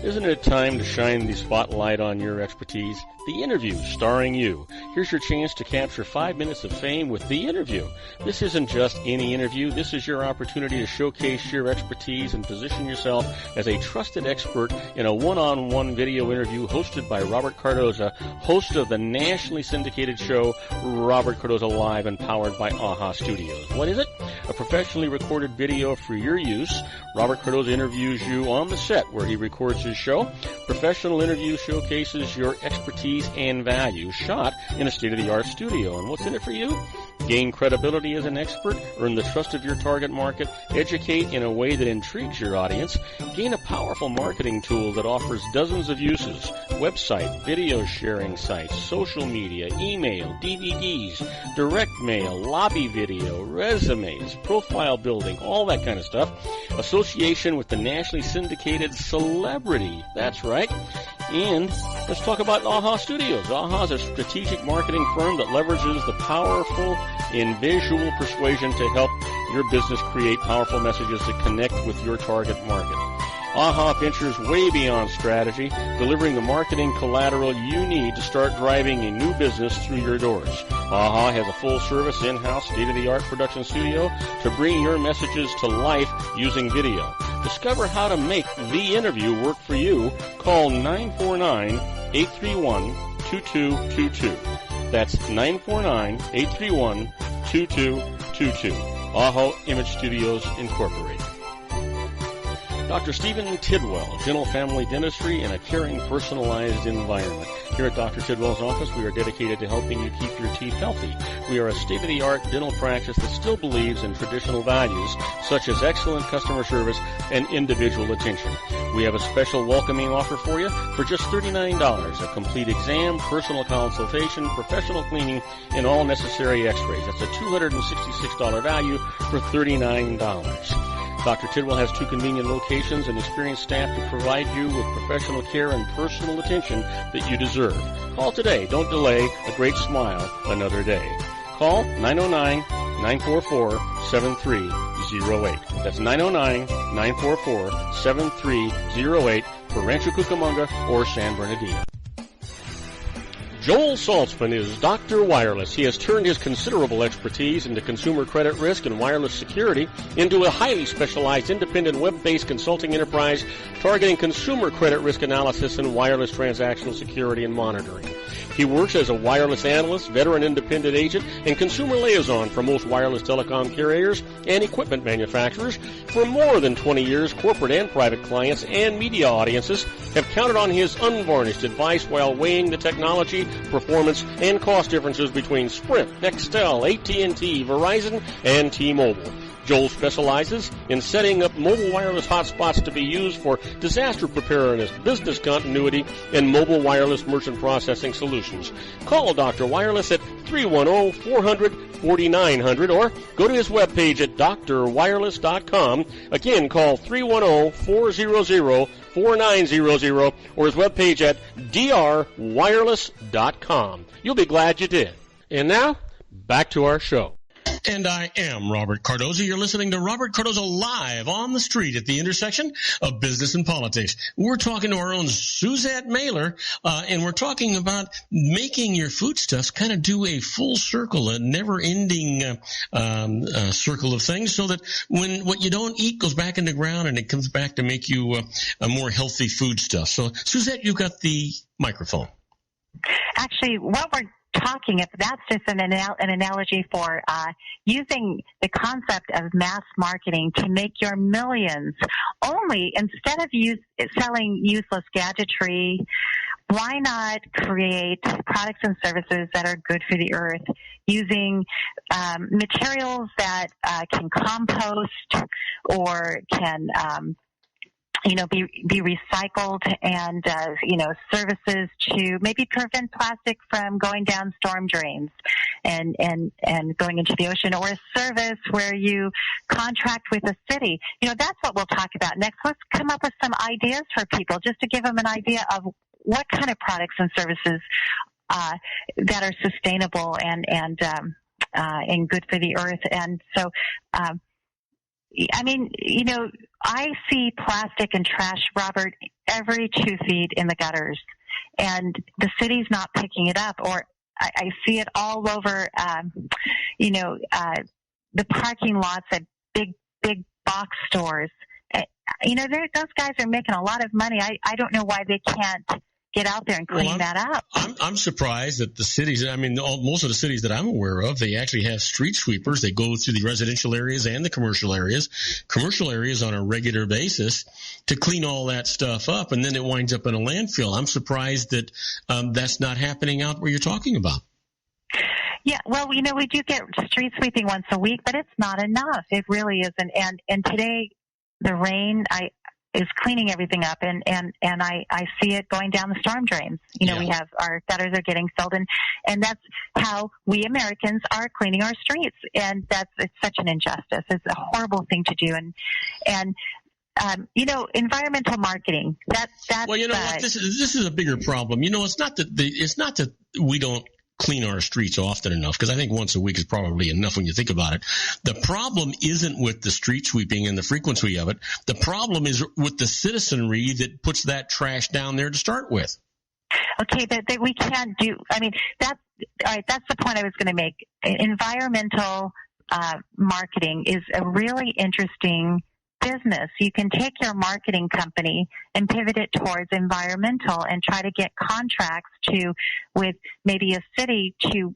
Isn't it time to shine the spotlight on your expertise? The Interview, starring you. Here's your chance to capture 5 minutes of fame with The Interview. This isn't just any interview. This is your opportunity to showcase your expertise and position yourself as a trusted expert in a one-on-one video interview hosted by Robert Cardoza, host of the nationally syndicated show Robert Cardoza Live and powered by AHA Studios. What is it? A professionally recorded video for your use. Robert Cardoza interviews you on the set where he records his show. Professional interview showcases your expertise and value, shot in a state-of-the-art studio. And what's in it for you? Gain credibility as an expert, earn the trust of your target market, educate in a way that intrigues your audience, gain a powerful marketing tool that offers dozens of uses, website, video sharing sites, social media, email, DVDs, direct mail, lobby video, resumes, profile building, all that kind of stuff. Association with the nationally syndicated celebrity. That's right. And let's talk about AHA Studios. AHA is a strategic marketing firm that leverages the powerful in visual persuasion to help your business create powerful messages that connect with your target market. AHA ventures way beyond strategy, delivering the marketing collateral you need to start driving a new business through your doors. AHA has a full-service, in-house, state-of-the-art production studio to bring your messages to life using video. Discover how to make The Interview work for you. Call 949-831-2222. That's 949-831-2222. AHA Image Studios Incorporated. Dr. Stephen Tidwell, Dental Family Dentistry in a caring, personalized environment. Here at Dr. Tidwell's office, we are dedicated to helping you keep your teeth healthy. We are a state-of-the-art dental practice that still believes in traditional values, such as excellent customer service and individual attention. We have a special welcoming offer for you for just $39, a complete exam, personal consultation, professional cleaning, and all necessary x-rays. That's a $266 value for $39. Dr. Tidwell has 2 convenient locations and experienced staff to provide you with professional care and personal attention that you deserve. Call today. Don't delay. A great smile another day. Call 909-944-7308. That's 909-944-7308 for Rancho Cucamonga or San Bernardino. Joel Saltzman is Dr. Wireless. He has turned his considerable expertise into consumer credit risk and wireless security into a highly specialized independent web-based consulting enterprise targeting consumer credit risk analysis and wireless transactional security and monitoring. He works as a wireless analyst, veteran independent agent, and consumer liaison for most wireless telecom carriers and equipment manufacturers. For more than 20 years, corporate and private clients and media audiences have counted on his unvarnished advice while weighing the technology, performance, and cost differences between Sprint, Nextel, AT&T, Verizon, and T-Mobile. Joel specializes in setting up mobile wireless hotspots to be used for disaster preparedness, business continuity, and mobile wireless merchant processing solutions. Call Dr. Wireless at 310-400-4900 or go to his webpage at drwireless.com. Again, call 310-400-4900 or his webpage at drwireless.com. You'll be glad you did. And now, back to our show. And I am Robert Cardoza. You're listening to Robert Cardoza live on the street at the intersection of business and politics. We're talking to our own Suzette Mailer, and we're talking about making your foodstuffs kind of do a full circle, a never-ending circle of things, so that when what you don't eat goes back in the ground and it comes back to make you a more healthy foodstuff. So, Suzette, you've got the microphone. Actually, what we're talking, if that's just an analogy for using the concept of mass marketing to make your millions. Only instead of selling useless gadgetry, why not create products and services that are good for the earth using materials that can compost or can be recycled, and services to maybe prevent plastic from going down storm drains and going into the ocean, or a service where you contract with a city. That's what we'll talk about next. Let's come up with some ideas for people just to give them an idea of what kind of products and services that are sustainable and good for the earth. And so, I see plastic and trash, Robert, every 2 feet in the gutters, and the city's not picking it up. Or I see it all over, the parking lots at big box stores. Those guys are making a lot of money. I don't know why they can't get out there and clean that up. I'm surprised that the cities, most of the cities that I'm aware of, they actually have street sweepers. They go through the residential areas and the commercial areas on a regular basis to clean all that stuff up, and then it winds up in a landfill. I'm surprised that that's not happening out where you're talking about. Yeah, well, we do get street sweeping once a week, but it's not enough. It really isn't. And today, the rain, is cleaning everything up, and I see it going down the storm drains. We have our gutters are getting filled, and that's how we Americans are cleaning our streets, and it's such an injustice. It's a horrible thing to do, and environmental marketing. That's well, what? This is a bigger problem. It's not that we don't clean our streets often enough, because I think once a week is probably enough when you think about it. The problem isn't with the street sweeping and the frequency of it. The problem is with the citizenry that puts that trash down there to start with. Okay, that we can't do. That's all right. That's the point I was going to make. Environmental marketing is a really interesting business. You can take your marketing company and pivot it towards environmental and try to get contracts with maybe a city to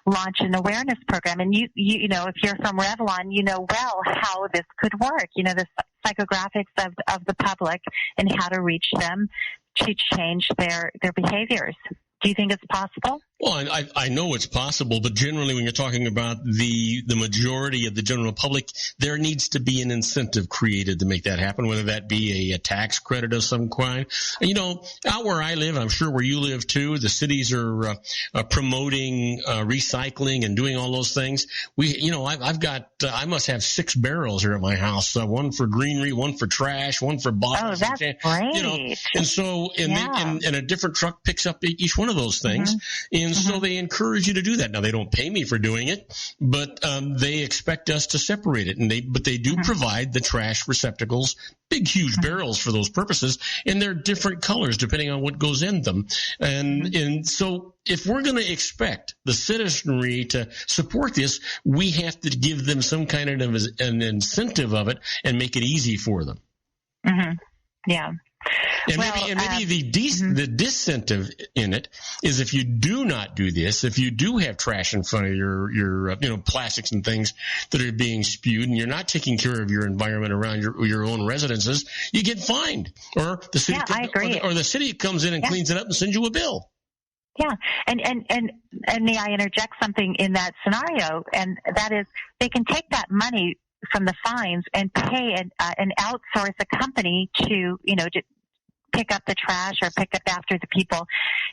launch an awareness program. And you know, if you're from Revlon, you know well how this could work. The psychographics of the public and how to reach them to change their behaviors. Do you think it's possible? Well, I know it's possible, but generally when you're talking about the majority of the general public, there needs to be an incentive created to make that happen, whether that be a tax credit of some kind. And, out where I live, I'm sure where you live too, the cities are promoting recycling and doing all those things. I must have 6 barrels here at my house, one for greenery, one for trash, one for bottles. Oh, that's great. And so, and a different truck picks up each one of those things. Mm-hmm. And so they encourage you to do that. Now, they don't pay me for doing it, but they expect us to separate it. But they do provide the trash receptacles, big, huge barrels for those purposes, and they're different colors depending on what goes in them. And so if we're going to expect the citizenry to support this, we have to give them some kind of an incentive of it and make it easy for them. Mm-hmm. Yeah. And maybe the disincentive in it is if you do not do this, if you do have trash in front of your plastics and things that are being spewed, and you're not taking care of your environment around your own residences, you get fined, or the city I agree. or the city comes in and cleans it up and sends you a bill. Yeah, and may I interject something in that scenario? And that is, they can take that money from the fines and pay and outsource a company to pick up the trash or pick up after the people.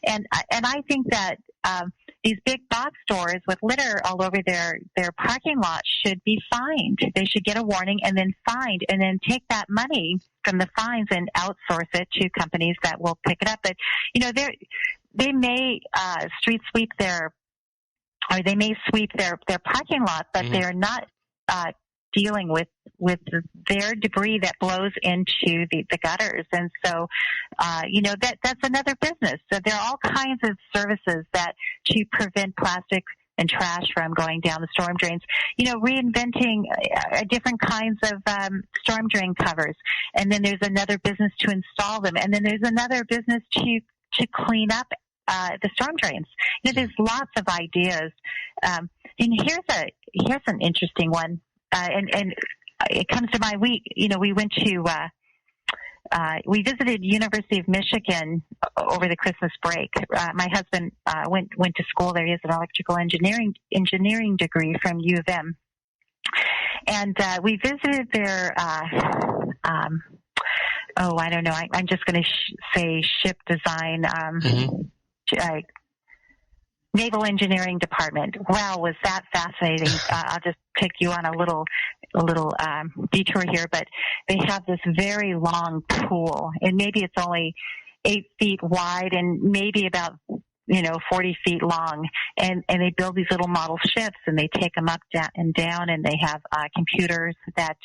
And I think that these big box stores with litter all over their parking lot should be fined. They should get a warning and then fined, and then take that money from the fines and outsource it to companies that will pick it up. But they may street sweep they may sweep their parking lot, but they're not dealing with their debris that blows into the gutters. And so, that's another business. So there are all kinds of services to prevent plastic and trash from going down the storm drains. Reinventing different kinds of storm drain covers. And then there's another business to install them. And then there's another business to clean up the storm drains. There's lots of ideas. And here's an interesting one. And it comes to mind. We went to we visited University of Michigan over the Christmas break. My husband went to school there. He has an electrical engineering degree from U of M, and we visited their I don't know. I'm just going to say ship design. Naval Engineering Department. Wow, was that fascinating! I'll just take you on a little detour here, but they have this very long pool, and maybe it's only 8 feet wide and maybe about 40 feet long, and they build these little model ships, and they take them up and down, and they have computers that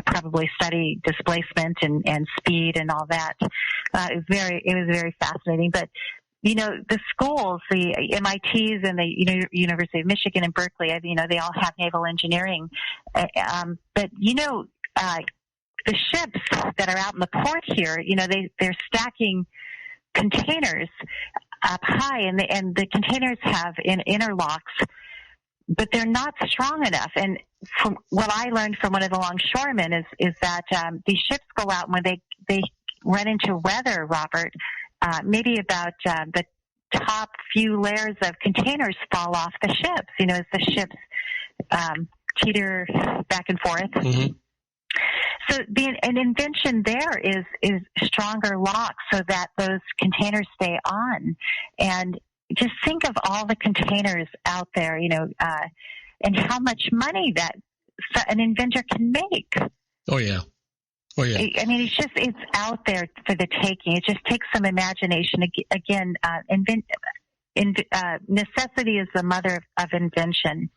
probably study displacement and speed and all that. It was very fascinating, but. The schools, the MITs and the University of Michigan and Berkeley, they all have naval engineering. But the ships that are out in the port here, they're stacking containers up high, and the containers have interlocks, but they're not strong enough. And from what I learned from one of the longshoremen is that these ships go out, and when they run into weather, Robert, maybe about the top few layers of containers fall off the ships, as the ships teeter back and forth. Mm-hmm. So an invention there is stronger locks so that those containers stay on. And just think of all the containers out there, and how much money that an inventor can make. Oh, yeah. Oh, yeah. I mean, it's out there for the taking. It just takes some imagination. Again, necessity is the mother of invention.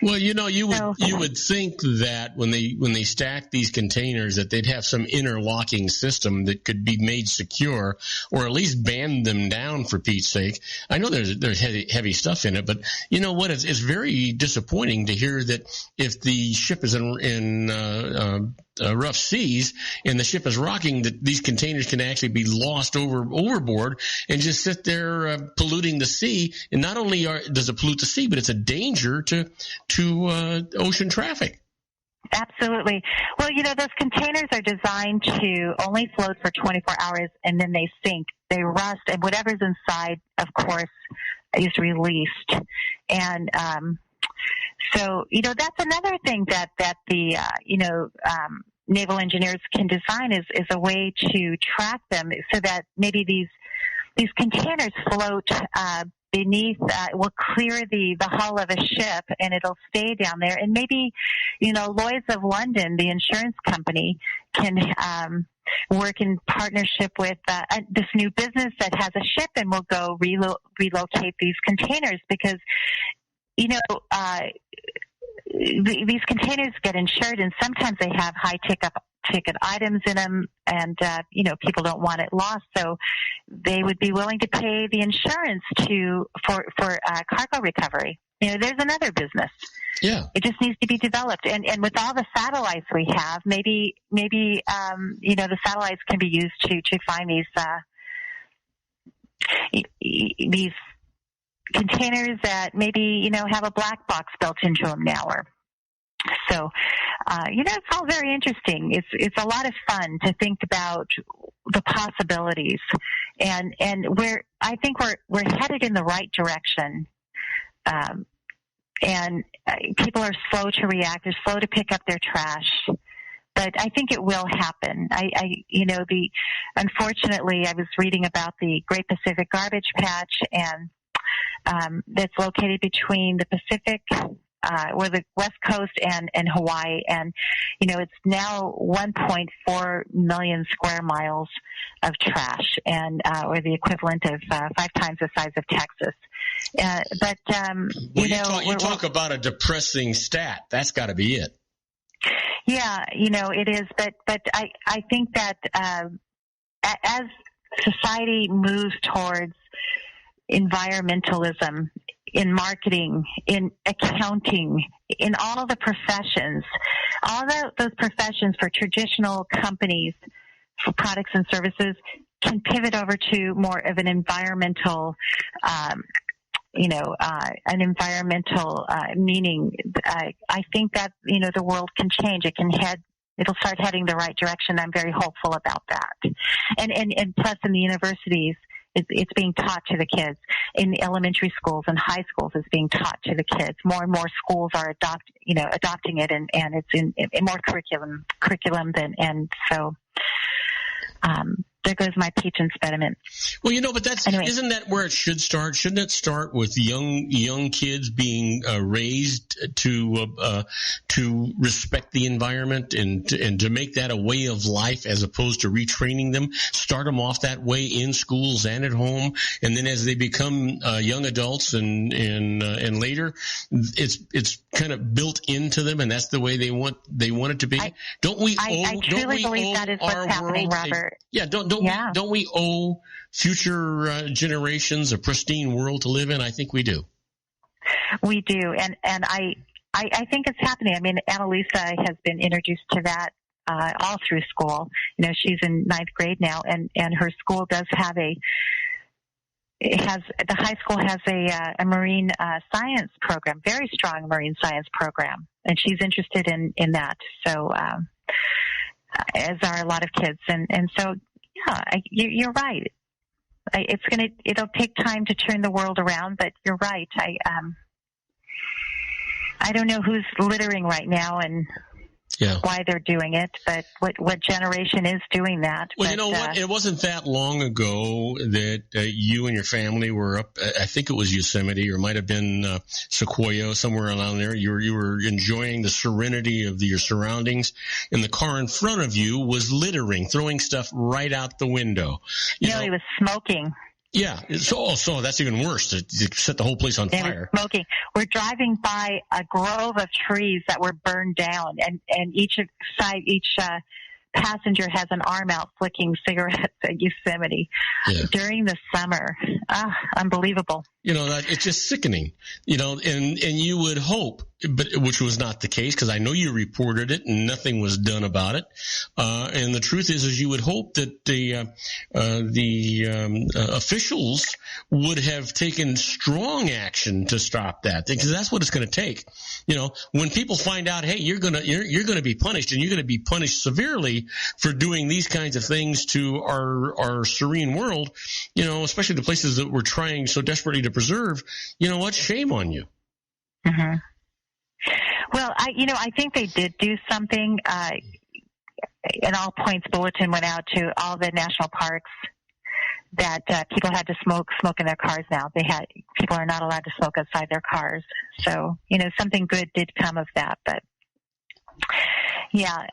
Well, you would think that when they stack these containers that they'd have some interlocking system that could be made secure, or at least band them down, for Pete's sake. I know there's heavy stuff in it, but you know what? It's very disappointing to hear that if the ship is in rough seas and the ship is rocking, that these containers can actually be lost overboard and just sit there polluting the sea. And not only does it pollute the sea, but it's a danger to ocean traffic. Absolutely. Well, those containers are designed to only float for 24 hours, and then they sink, they rust, and whatever's inside, of course, is released. And so, that's another thing that the naval engineers can design is a way to track them, so that maybe these containers float beneath, will clear the hull of a ship, and it'll stay down there. And maybe, Lloyd's of London, the insurance company, can work in partnership with this new business that has a ship, and will go relocate these containers, because, these containers get insured, and sometimes they have high ticket items in them, and people don't want it lost, so they would be willing to pay the insurance for cargo recovery. There's another business. Yeah, it just needs to be developed, and with all the satellites we have, maybe the satellites can be used to find these containers that maybe have a black box built into them now, or so. It's all very interesting. It's a lot of fun to think about the possibilities, and I think we're headed in the right direction. And people are slow to react. They're slow to pick up their trash, but I think it will happen. Unfortunately, I was reading about the Great Pacific Garbage Patch, and that's located between the Pacific, or the West Coast and Hawaii, and it's now 1.4 million square miles of trash, and or the equivalent of 5 times the size of Texas. You talk about a depressing stat. That's got to be it. Yeah, it is, but I think that as society moves towards environmentalism, in marketing, in accounting, in all the professions, those professions for traditional companies for products and services can pivot over to more of an environmental, meaning. I think that, the world can change. It'll start heading the right direction. I'm very hopeful about that. And plus in the universities, it's being taught to the kids. In elementary schools and high schools, it's being taught to the kids. More and more schools are adopting it, and it's in more curriculum than, and so there goes my speech impediment. Well, but isn't that where it should start? Shouldn't it start with young kids being raised to respect the environment and to make that a way of life, as opposed to retraining them? Start them off that way in schools and at home, and then as they become young adults and later, it's kind of built into them, and that's the way they want it to be. I truly believe that is what's happening, Robert. Don't we owe future generations a pristine world to live in? I think we do. We do, and I think it's happening. I mean, Annalisa has been introduced to that all through school. She's in 9th grade now, and her school does have the high school has a marine science program, very strong marine science program, and she's interested in that. So, as are a lot of kids, and so. Yeah, you're right. It'll take time to turn the world around, but you're right. I don't know who's littering right now and why they're doing it, but what generation is doing that. Well, but, you know what? It wasn't that long ago that you and your family were up, I think it was Yosemite, or might have been Sequoia, somewhere around there. You were enjoying the serenity of your surroundings, and the car in front of you was littering, throwing stuff right out the window. He was smoking. Yeah, so that's even worse, to set the whole place on fire. Smoking. We're driving by a grove of trees that were burned down, and each passenger has an arm out flicking cigarettes at Yosemite during the summer. Unbelievable. It's just sickening. And you would hope which was not the case, because I know you reported it and nothing was done about it. And the truth is you would hope that the officials would have taken strong action to stop that, because that's what it's going to take. When people find out, hey, you're going to be punished, and you're going to be punished severely for doing these kinds of things to our serene world, especially the places that we're trying so desperately to preserve, what? Shame on you. Mm-hmm. Well, I think they did do something. An all points bulletin went out to all the national parks that people had to smoke in their cars now. People are not allowed to smoke outside their cars. So, something good did come of that. But yeah.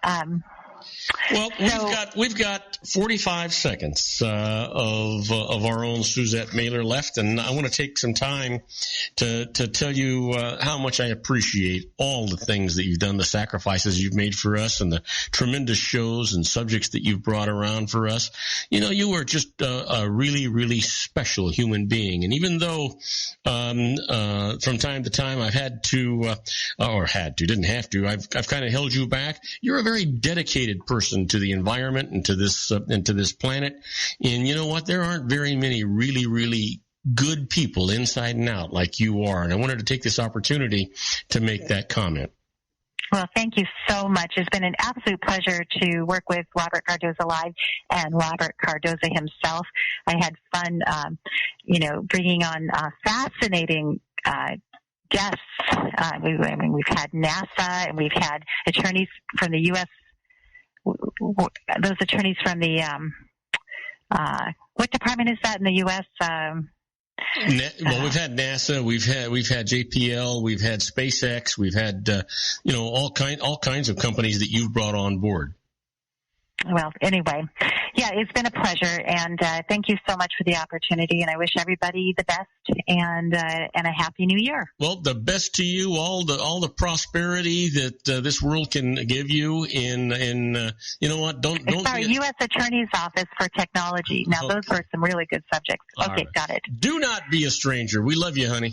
Well, we've got 45 seconds of our own Suzette Mailer left, and I want to take some time to tell you how much I appreciate all the things that you've done, the sacrifices you've made for us, and the tremendous shows and subjects that you've brought around for us. You are just a really, really special human being, and even though from time to time I've had to, didn't have to, I've kind of held you back. You're a very dedicated person to the environment and to this planet. And you know what? There aren't very many really, really good people inside and out like you are. And I wanted to take this opportunity to make that comment. Well, thank you so much. It's been an absolute pleasure to work with Robert Cardoza Live and Robert Cardoza himself. I had fun, bringing on fascinating guests. We've had NASA, and we've had attorneys from the U.S. Those attorneys from the what department is that in the U.S.? Well, we've had NASA, we've had JPL, we've had SpaceX, we've had all kinds of companies that you've brought on board. Well, anyway, yeah, it's been a pleasure, and thank you so much for the opportunity, and I wish everybody the best and a happy new year. Well, the best to you, all the prosperity that this world can give you in you know what? Don't Sorry, U.S. Attorney's Office for Technology. Now, okay. Those were some really good subjects. Okay, right. Got it. Do not be a stranger. We love you, honey.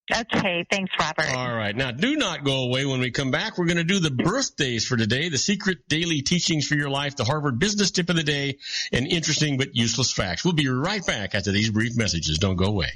Okay, thanks, Robert. All right. Now, do not go away. When we come back, we're going to do the birthdays for today, the secret daily teachings for your life, the Harvard Business Tip of the Day, and interesting but useless facts. We'll be right back after these brief messages. Don't go away.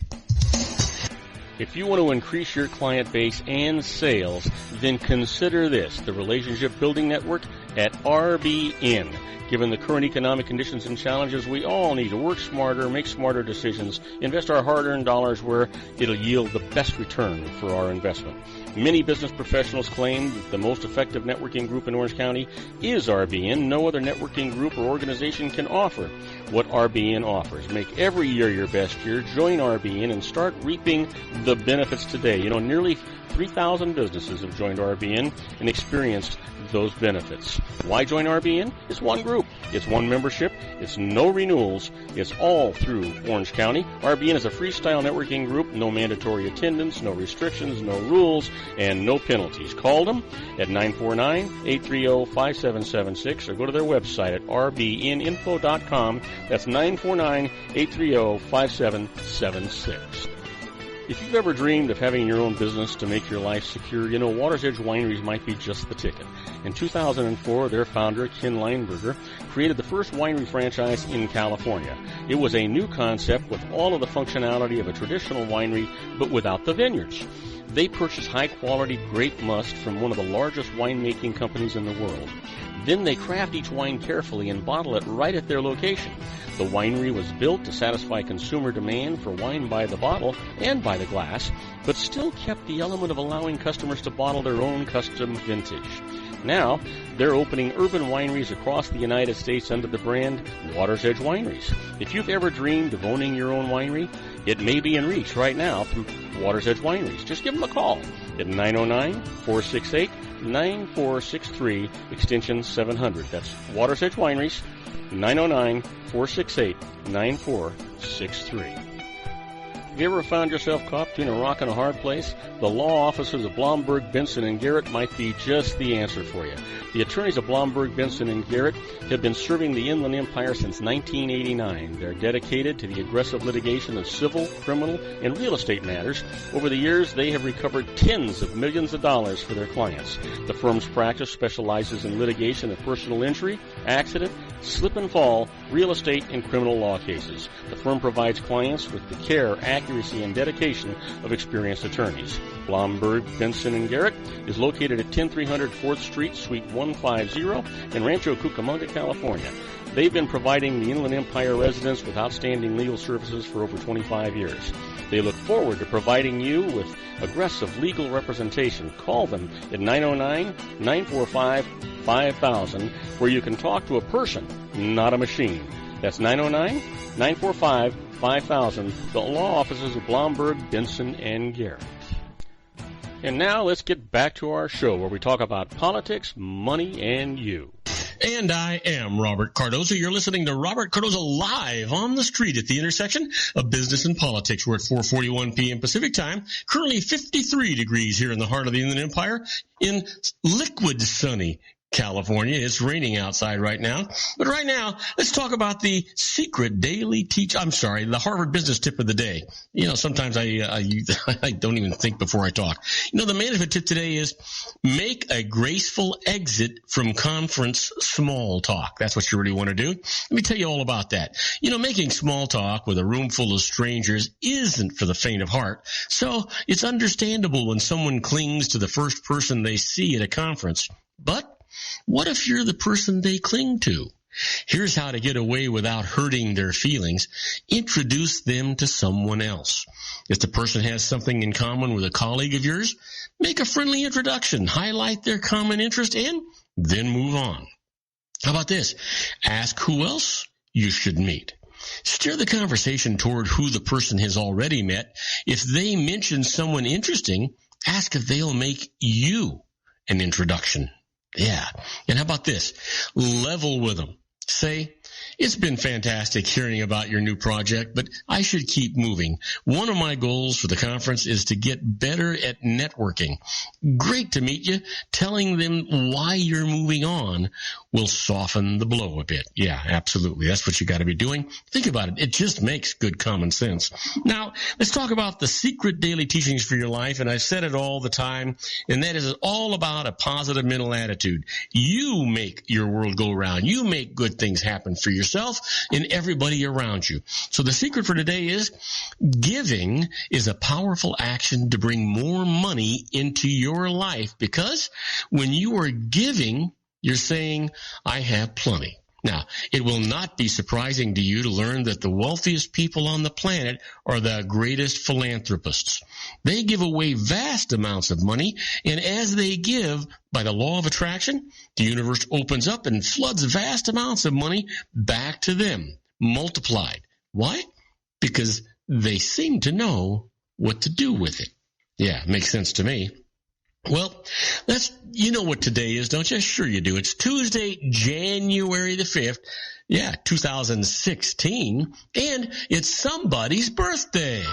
If you want to increase your client base and sales, then consider this, the Relationship Building Network at RBN. Given the current economic conditions and challenges, we all need to work smarter, make smarter decisions, invest our hard-earned dollars where it'll yield the best return for our investment. Many business professionals claim that the most effective networking group in Orange County is RBN. No other networking group or organization can offer what RBN offers. Make every year your best year. Join RBN and start reaping the benefits today. Nearly 3,000 businesses have joined RBN and experienced those benefits. Why join RBN? It's one group. It's one membership. It's no renewals. It's all through Orange County. RBN is a freestyle networking group. No mandatory attendance, no restrictions, no rules, and no penalties. Call them at 949-830-5776 or go to their website at rbninfo.com. That's 949-830-5776. If you've ever dreamed of having your own business to make your life secure, Water's Edge Wineries might be just the ticket. In 2004, their founder, Ken Leinberger, created the first winery franchise in California. It was a new concept with all of the functionality of a traditional winery, but without the vineyards. They purchased high-quality grape must from one of the largest winemaking companies in the world. Then they craft each wine carefully and bottle it right at their location. The winery was built to satisfy consumer demand for wine by the bottle and by the glass, but still kept the element of allowing customers to bottle their own custom vintage. Now, they're opening urban wineries across the United States under the brand Water's Edge Wineries. If you've ever dreamed of owning your own winery, it may be in reach right now through Water's Edge Wineries. Just give them a call at 909-468-9463, extension 700. That's Water's Edge Wineries, 909-468-9463. Have you ever found yourself caught between a rock and a hard place? The law offices of Blomberg, Benson, and Garrett might be just the answer for you. The attorneys of Blomberg, Benson, and Garrett have been serving the Inland Empire since 1989. They're dedicated to the aggressive litigation of civil, criminal, and real estate matters. Over the years, they have recovered tens of millions of dollars for their clients. The firm's practice specializes in litigation of personal injury, accident, slip and fall, real estate, and criminal law cases. The firm provides clients with the care, accuracy, and dedication of experienced attorneys. Blomberg, Benson, and Garrett is located at 10300 4th Street, Suite 150 in Rancho Cucamonga, California. They've been providing the Inland Empire residents with outstanding legal services for over 25 years. They look forward to providing you with aggressive legal representation. Call them at 909-945-5000, where you can talk to a person, not a machine. That's 909-945-5000, the law offices of Blomberg, Benson, and Garrett. And now let's get back to our show where we talk about politics, money, and you. And I am Robert Cardoza. You're listening to Robert Cardoza live on the street at the intersection of business and politics. We're at 4:41 p.m. Pacific time. Currently 53 degrees here in the heart of the Inland Empire in liquid sunny California. It's raining outside right now. But right now, let's talk about the secret daily the Harvard Business Tip of the day. You know, sometimes I don't even think before I talk. You know, the management tip today is make a graceful exit from conference small talk. That's what you really want to do. Let me tell you all about that. You know, making small talk with a room full of strangers isn't for the faint of heart. So it's understandable when someone clings to the first person they see at a conference. But what if you're the person they cling to? Here's how to get away without hurting their feelings. Introduce them to someone else. If the person has something in common with a colleague of yours, make a friendly introduction, highlight their common interest, and then move on. How about this? Ask who else you should meet. Steer the conversation toward who the person has already met. If they mention someone interesting, ask if they'll make you an introduction. Yeah. And how about this? Level with them. Say, it's been fantastic hearing about your new project, but I should keep moving. One of my goals for the conference is to get better at networking. Great to meet you. Telling them why you're moving on will soften the blow a bit. Yeah, absolutely. That's what you got to be doing. Think about it. It just makes good common sense. Now, let's talk about the secret daily teachings for your life. And I said it all the time, and that is all about a positive mental attitude. You make your world go round. You make good things happen for yourself and everybody around you. So the secret for today is giving is a powerful action to bring more money into your life, because when you are giving, you're saying, I have plenty. Now, it will not be surprising to you to learn that the wealthiest people on the planet are the greatest philanthropists. They give away vast amounts of money, and as they give, by the law of attraction, the universe opens up and floods vast amounts of money back to them, multiplied. Why? Because they seem to know what to do with it. Yeah, makes sense to me. Well, you know what today is, don't you? Sure you do. It's Tuesday, January the 5th. Yeah, 2016. And it's somebody's birthday.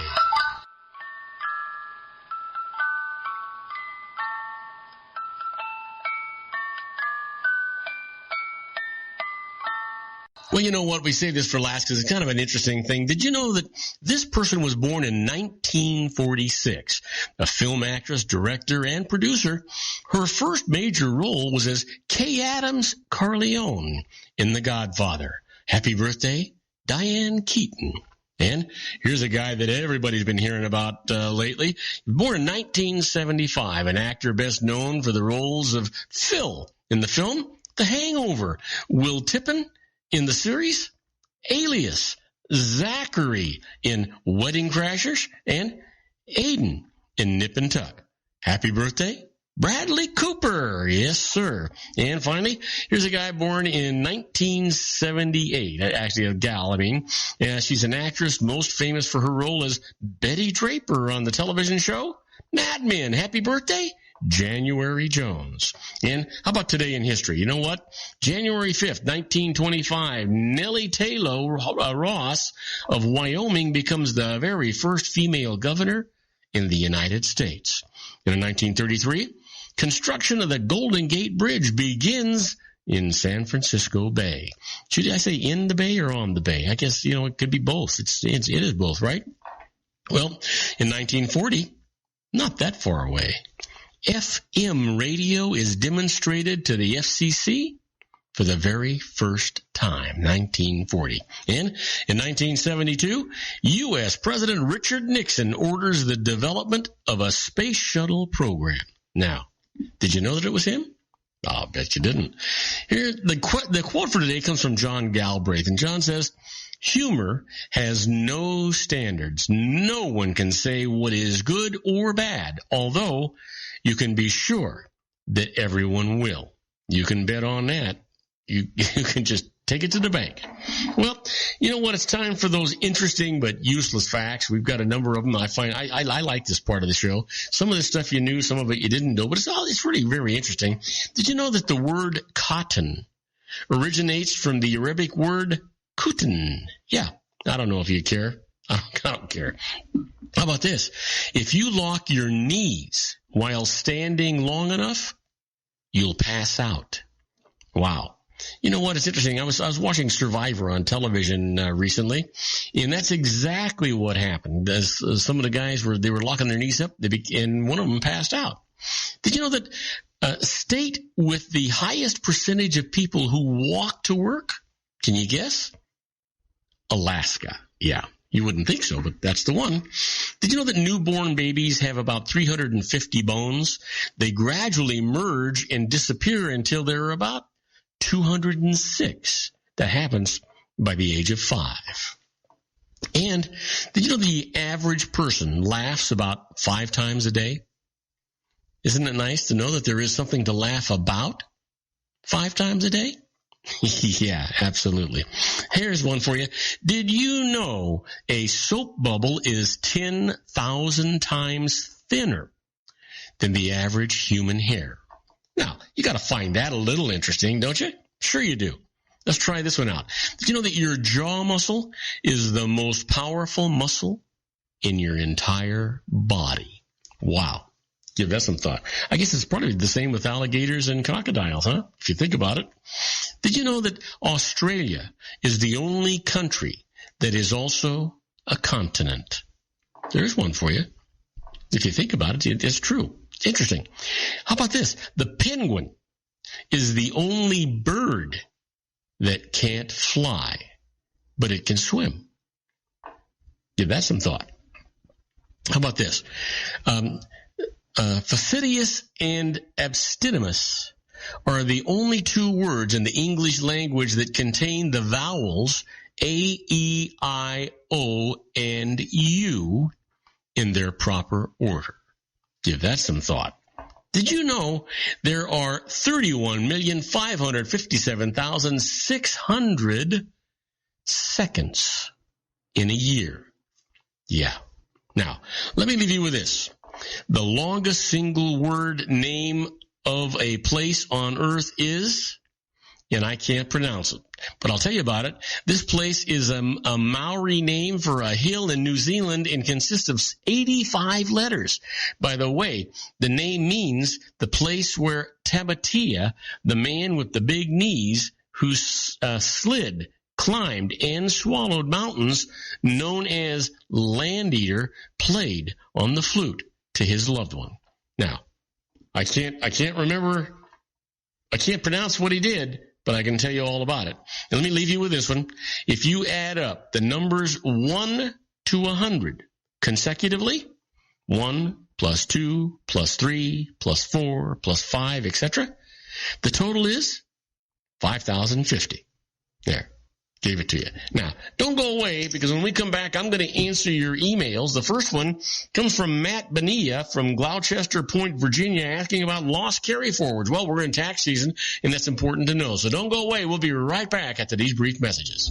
Well, you know what? We save this for last because it's kind of an interesting thing. Did you know that this person was born in 1946? A film actress, director, and producer. Her first major role was as Kay Adams Corleone in The Godfather. Happy birthday, Diane Keaton. And here's a guy that everybody's been hearing about lately. Born in 1975, an actor best known for the roles of Phil in the film The Hangover, Will Tippin in the series Alias, Zachary in Wedding Crashers, and Aiden in Nip and Tuck. Happy birthday, Bradley Cooper. Yes, sir. And finally, here's a guy born in 1978. Actually, a gal, she's an actress most famous for her role as Betty Draper on the television show Mad Men. Happy birthday, January Jones. And how about today in history? You know what? January 5th, 1925, Nellie Taylor Ross of Wyoming becomes the very first female governor in the United States. And in 1933, construction of the Golden Gate Bridge begins in San Francisco Bay. Should I say in the bay or on the bay? I guess, it could be both. It is both, right? Well, in 1940, not that far away, FM radio is demonstrated to the FCC for the very first time, 1940. And in 1972, U.S. President Richard Nixon orders the development of a space shuttle program. Now, did you know that it was him? I'll bet you didn't. Here, the quote for today comes from John Galbraith, and John says, humor has no standards. No one can say what is good or bad, although you can be sure that everyone will. You can bet on that. You can just take it to the bank. Well, you know what? It's time for those interesting but useless facts. We've got a number of them. I like this part of the show. Some of this stuff you knew, some of it you didn't know, but it's really very interesting. Did you know that the word cotton originates from the Arabic word kutan? Yeah, I don't know if you care. I don't care. How about this? If you lock your knees while standing long enough, you'll pass out. Wow. You know what? It's interesting. I was watching Survivor on television recently, and that's exactly what happened. Some of the guys were locking their knees up, and one of them passed out. Did you know that state with the highest percentage of people who walk to work? Can you guess? Alaska. Yeah. You wouldn't think so, but that's the one. Did you know that newborn babies have about 350 bones? They gradually merge and disappear until they're about 206. That happens by the age of 5. And did you know the average person laughs about 5 times a day? Isn't it nice to know that there is something to laugh about 5 times a day? Yeah, absolutely. Here's one for you. Did you know a soap bubble is 10,000 times thinner than the average human hair? Now, you got to find that a little interesting, don't you? Sure you do. Let's try this one out. Did you know that your jaw muscle is the most powerful muscle in your entire body? Wow. Give that some thought. I guess it's probably the same with alligators and crocodiles, huh? If you think about it. Did you know that Australia is the only country that is also a continent? There's one for you. If you think about it, it's true. It's interesting. How about this? The penguin is the only bird that can't fly, but it can swim. Give that some thought. How about this? Fastidious and abstemious are the only 2 words in the English language that contain the vowels A, E, I, O, and U in their proper order. Give that some thought. Did you know there are 31,557,600 seconds in a year? Yeah. Now, let me leave you with this. The longest single word name of a place on earth is, and I can't pronounce it, but I'll tell you about it. This place is a Maori name for a hill in New Zealand and consists of 85 letters. By the way, the name means the place where Tabatia, the man with the big knees who slid, climbed, and swallowed mountains, known as Land Eater, played on the flute to his loved one. Now, I can't pronounce what he did, but I can tell you all about it. And let me leave you with this one. If you add up the numbers 1 to 100 consecutively, 1 plus 2 plus 3 plus 4 plus 5, etc., the total is 5,050. There. Gave it to you. Now, don't go away, because when we come back, I'm going to answer your emails. The first one comes from Matt Bonilla from Gloucester Point, Virginia, asking about lost carry forwards. Well, we're in tax season, and that's important to know. So don't go away. We'll be right back after these brief messages.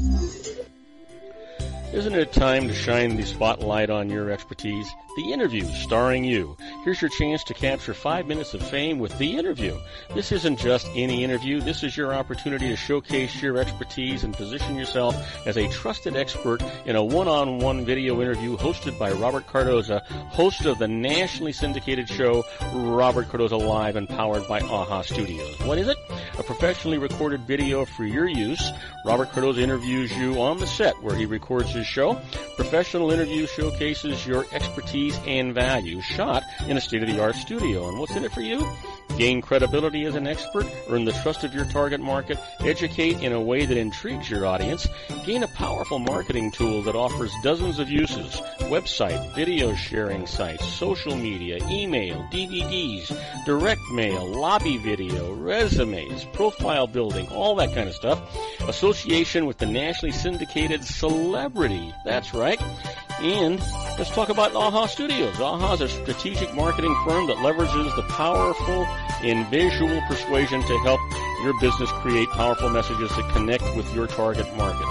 Isn't it time to shine the spotlight on your expertise? The Interview, starring you. Here's your chance to capture 5 minutes of fame with The Interview. This isn't just any interview. This is your opportunity to showcase your expertise and position yourself as a trusted expert in a one-on-one video interview hosted by Robert Cardoza, host of the nationally syndicated show Robert Cardoza Live and powered by AHA Studios. What is it? A professionally recorded video for your use. Robert Cardoza interviews you on the set where he records his show. Professional interview showcases your expertise and value, shot in a state-of-the-art studio. And what's in it for you? Gain credibility as an expert, earn the trust of your target market, educate in a way that intrigues your audience, gain a powerful marketing tool that offers dozens of uses, website, video sharing sites, social media, email, DVDs, direct mail, lobby video, resumes, profile building, all that kind of stuff. Association with the nationally syndicated celebrity. That's right. And let's talk about AHA Studios. AHA is a strategic marketing firm that leverages the powerful and visual persuasion to help your business create powerful messages that connect with your target market.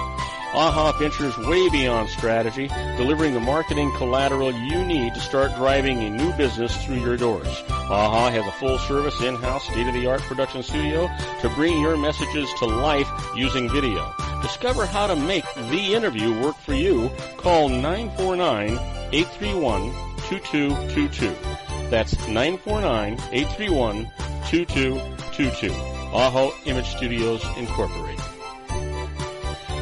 AHA ventures way beyond strategy, delivering the marketing collateral you need to start driving a new business through your doors. AHA has a full-service, in-house, state-of-the-art production studio to bring your messages to life using video. Discover how to make The Interview work for you. Call 949-831-2222. That's 949-831-2222. AHA Image Studios, Incorporated.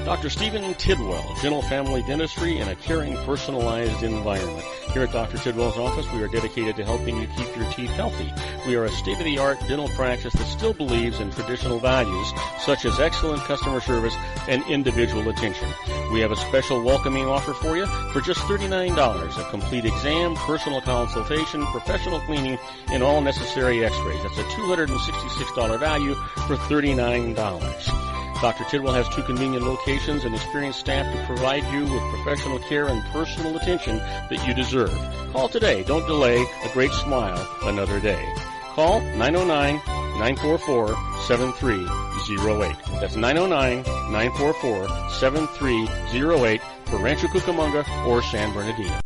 Dr. Stephen Tidwell, Gentle Family Dentistry in a caring, personalized environment. Here at Dr. Tidwell's office, we are dedicated to helping you keep your teeth healthy. We are a state-of-the-art dental practice that still believes in traditional values, such as excellent customer service and individual attention. We have a special welcoming offer for you for just $39, a complete exam, personal consultation, professional cleaning, and all necessary x-rays. That's a $266 value for $39. Dr. Tidwell has 2 convenient locations and experienced staff to provide you with professional care and personal attention that you deserve. Call today. Don't delay. A great smile another day. Call 909-944-7308. That's 909-944-7308 for Rancho Cucamonga or San Bernardino.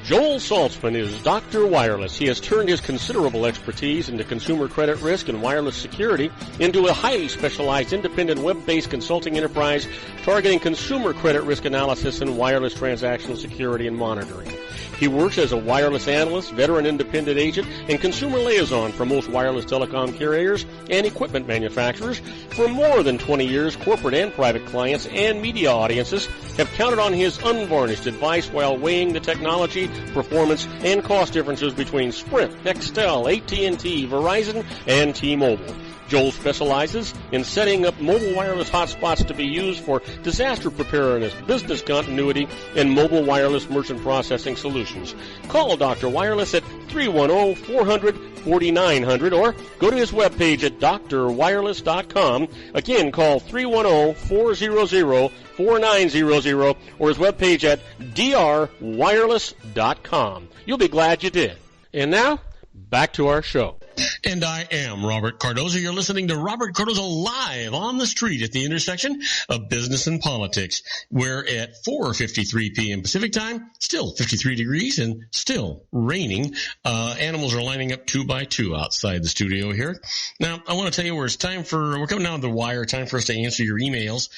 Joel Saltzman is Dr. Wireless. He has turned his considerable expertise into consumer credit risk and wireless security into a highly specialized independent web-based consulting enterprise targeting consumer credit risk analysis and wireless transactional security and monitoring. He works as a wireless analyst, veteran independent agent, and consumer liaison for most wireless telecom carriers and equipment manufacturers. For more than 20 years, corporate and private clients and media audiences have counted on his unvarnished advice while weighing the technology, performance, and cost differences between Sprint, Nextel, AT&T, Verizon, and T-Mobile. Joel specializes in setting up mobile wireless hotspots to be used for disaster preparedness, business continuity, and mobile wireless merchant processing solutions. Call Dr. Wireless at 310-400-4900 or go to his webpage at drwireless.com. Again, call 310-400-4900 or his webpage at drwireless.com. You'll be glad you did. And now, back to our show. And I am Robert Cardoza. You're listening to Robert Cardoza Live on the street at the intersection of business and politics. We're at 4:53 p.m. Pacific time, still 53 degrees and still raining. Animals are lining up 2 by 2 outside the studio here. Now, I want to tell you we're coming down to the wire, time for us to answer your emails.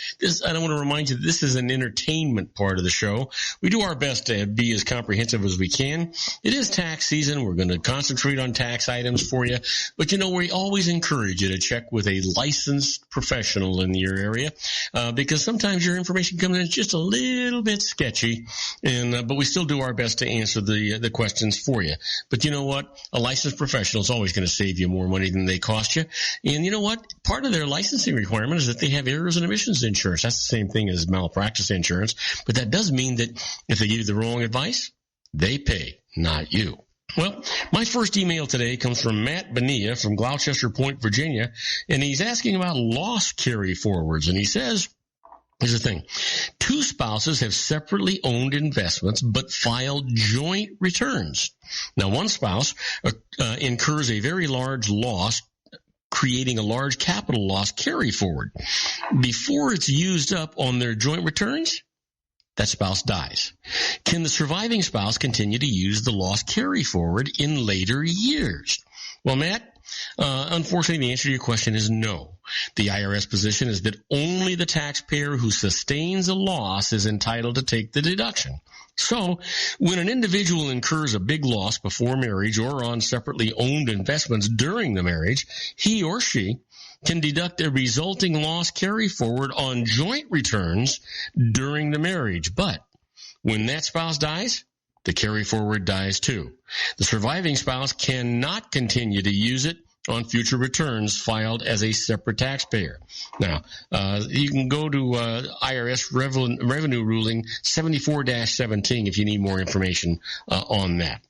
I want to remind you that this is an entertainment part of the show. We do our best to be as comprehensive as we can. It is tax season. We're going to concentrate on tax items for you. But, we always encourage you to check with a licensed professional in your area because sometimes your information comes in just a little bit sketchy, but we still do our best to answer the questions for you. But you know what? A licensed professional is always going to save you more money than they cost you. And you know what? Part of their licensing requirement is that they have errors and omissions insurance. That's the same thing as malpractice insurance. But that does mean that if they give you the wrong advice, they pay, not you. Well, my first email today comes from Matt Bonilla from Gloucester Point, Virginia, and he's asking about loss carry forwards. And he says, here's the thing. 2 spouses have separately owned investments but filed joint returns. Now, one spouse incurs a very large loss, creating a large capital loss carry forward. Before it's used up on their joint returns, that spouse dies. Can the surviving spouse continue to use the loss carry forward in later years? Well, Matt, unfortunately, the answer to your question is no. The IRS position is that only the taxpayer who sustains a loss is entitled to take the deduction. So, when an individual incurs a big loss before marriage or on separately owned investments during the marriage, he or she can deduct a resulting loss carry forward on joint returns during the marriage. But when that spouse dies, the carry forward dies too. The surviving spouse cannot continue to use it on future returns filed as a separate taxpayer. Now, you can go to IRS Revenue Ruling 74-17 if you need more information on that.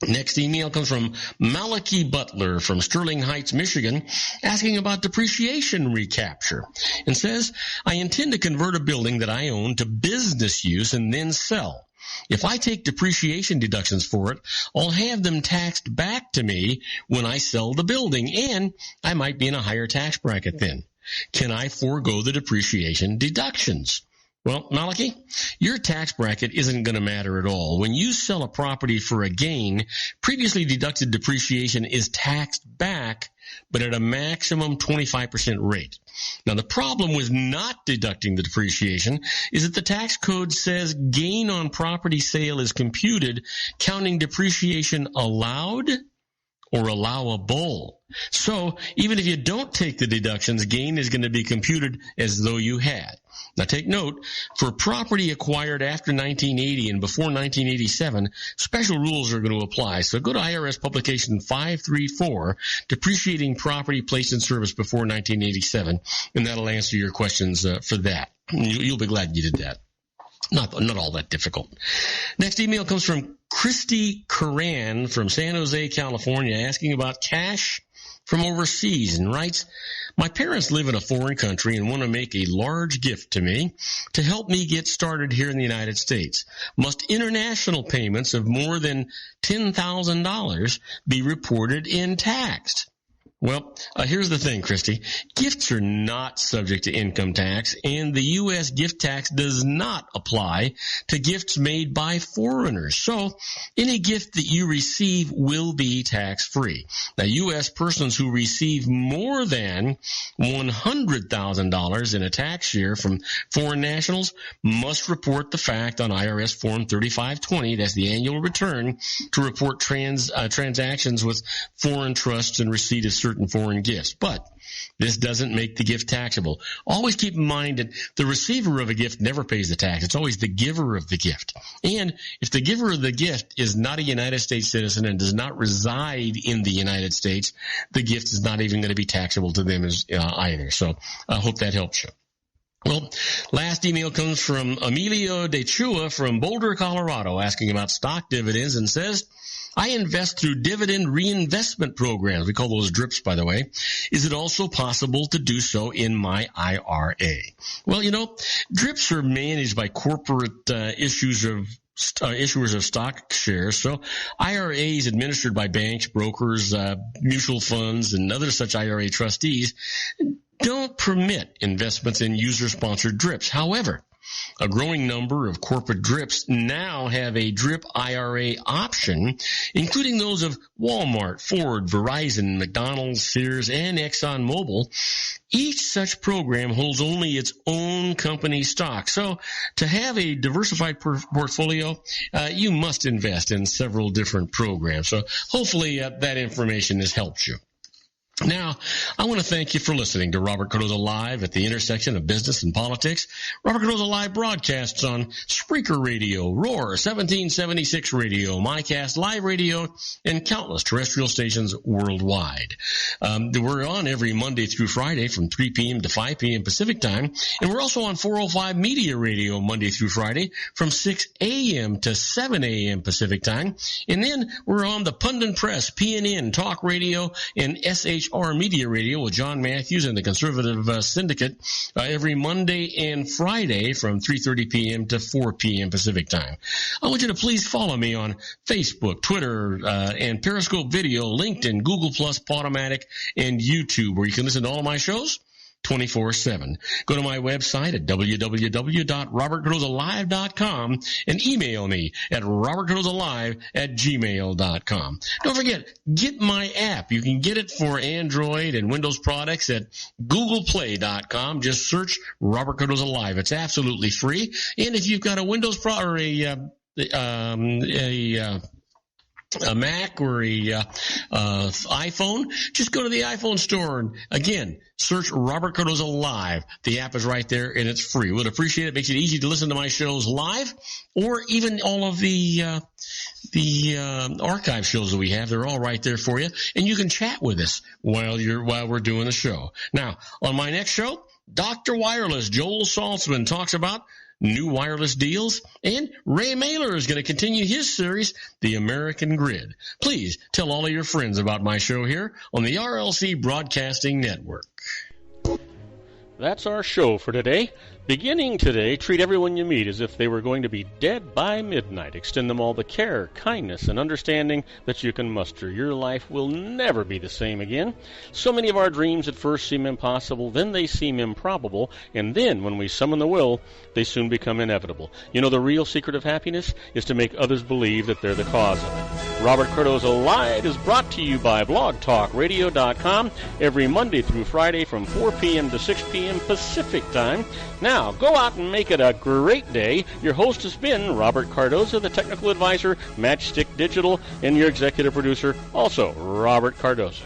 Next email comes from Malachi Butler from Sterling Heights, Michigan, asking about depreciation recapture, and says, I intend to convert a building that I own to business use and then sell. If I take depreciation deductions for it, I'll have them taxed back to me when I sell the building, and I might be in a higher tax bracket then. Can I forego the depreciation deductions? Well, Malachi, your tax bracket isn't going to matter at all. When you sell a property for a gain, previously deducted depreciation is taxed back, but at a maximum 25% rate. Now, the problem with not deducting the depreciation is that the tax code says gain on property sale is computed counting depreciation allowed or allowable. So, even if you don't take the deductions, gain is going to be computed as though you had. Now, take note, for property acquired after 1980 and before 1987, special rules are going to apply. So go to IRS Publication 534, Depreciating Property Placed in Service Before 1987, and that'll answer your questions for that. You'll be glad you did that. Not all that difficult. Next email comes from Christy Curran from San Jose, California, asking about cash from overseas, and writes, my parents live in a foreign country and want to make a large gift to me to help me get started here in the United States. Must international payments of more than $10,000 be reported and taxed? Well, here's the thing, Christy. Gifts are not subject to income tax, and the U.S. gift tax does not apply to gifts made by foreigners. So, any gift that you receive will be tax-free. Now, U.S. persons who receive more than $100,000 in a tax year from foreign nationals must report the fact on IRS Form 3520, that's the annual return, to report transactions with foreign trusts and receipt of certain foreign gifts. But this doesn't make the gift taxable. Always keep in mind that the receiver of a gift never pays the tax. It's always the giver of the gift. And if the giver of the gift is not a United States citizen and does not reside in the United States, the gift is not even going to be taxable to them either. So I hope that helps you. Well, last email comes from Emilio De Chua from Boulder, Colorado, asking about stock dividends, and says, I invest through dividend reinvestment programs. We call those DRIPs, by the way. Is it also possible to do so in my IRA? Well, DRIPs are managed by corporate issuers of stock shares. So IRAs administered by banks, brokers, mutual funds, and other such IRA trustees don't permit investments in user-sponsored DRIPs. However, a growing number of corporate DRIPs now have a DRIP IRA option, including those of Walmart, Ford, Verizon, McDonald's, Sears, and ExxonMobil. Each such program holds only its own company stock. So to have a diversified portfolio, you must invest in several different programs. So hopefully that information has helped you. Now, I want to thank you for listening to Robert Cardoza Live at the intersection of business and politics. Robert Cardoza Live broadcasts on Spreaker Radio, Roar, 1776 Radio, MyCast Live Radio, and countless terrestrial stations worldwide. We're on every Monday through Friday from 3 p.m. to 5 p.m. Pacific Time, and we're also on 405 Media Radio Monday through Friday from 6 a.m. to 7 a.m. Pacific Time. And then we're on the Pundit Press, PNN, Talk Radio, and SHR Media Radio with John Matthews and the Conservative Syndicate every Monday and Friday from 3:30 p.m. to 4 p.m. Pacific Time. I want you to please follow me on Facebook, Twitter, and Periscope Video, LinkedIn, Google+, Podomatic, and YouTube, where you can listen to all of my shows. 24/7. Go to my website at www.robertcardozalive.com and email me at robertcardozalive@gmail.com. Don't forget, get my app. You can get it for Android and Windows products at googleplay.com. Just search Robert Cardoza Live. It's absolutely free. And if you've got a Windows or a Mac or a iPhone, just go to the iPhone store and, again, search Robert Cardoza Live. The app is right there, and it's free. We'd appreciate it. Makes it easy to listen to my shows live, or even all of the archive shows that we have. They're all right there for you, and you can chat with us while we're doing the show. Now, on my next show, Dr. Wireless Joel Saltzman talks about new wireless deals, and Ray Mailer is going to continue his series, The American Grid. Please tell all of your friends about my show here on the RLC Broadcasting Network. That's our show for today. Beginning today, treat everyone you meet as if they were going to be dead by midnight. Extend them all the care, kindness, and understanding that you can muster. Your life will never be the same again. So many of our dreams at first seem impossible, then they seem improbable, and then when we summon the will, they soon become inevitable. You know, the real secret of happiness is to make others believe that they're the cause of it. Robert Cardoza Live is brought to you by blogtalkradio.com every Monday through Friday from 4 p.m. to 6 p.m. Pacific Time. Now, go out and make it a great day. Your host has been Robert Cardoza, the technical advisor, Matchstick Digital, and your executive producer, also Robert Cardoza.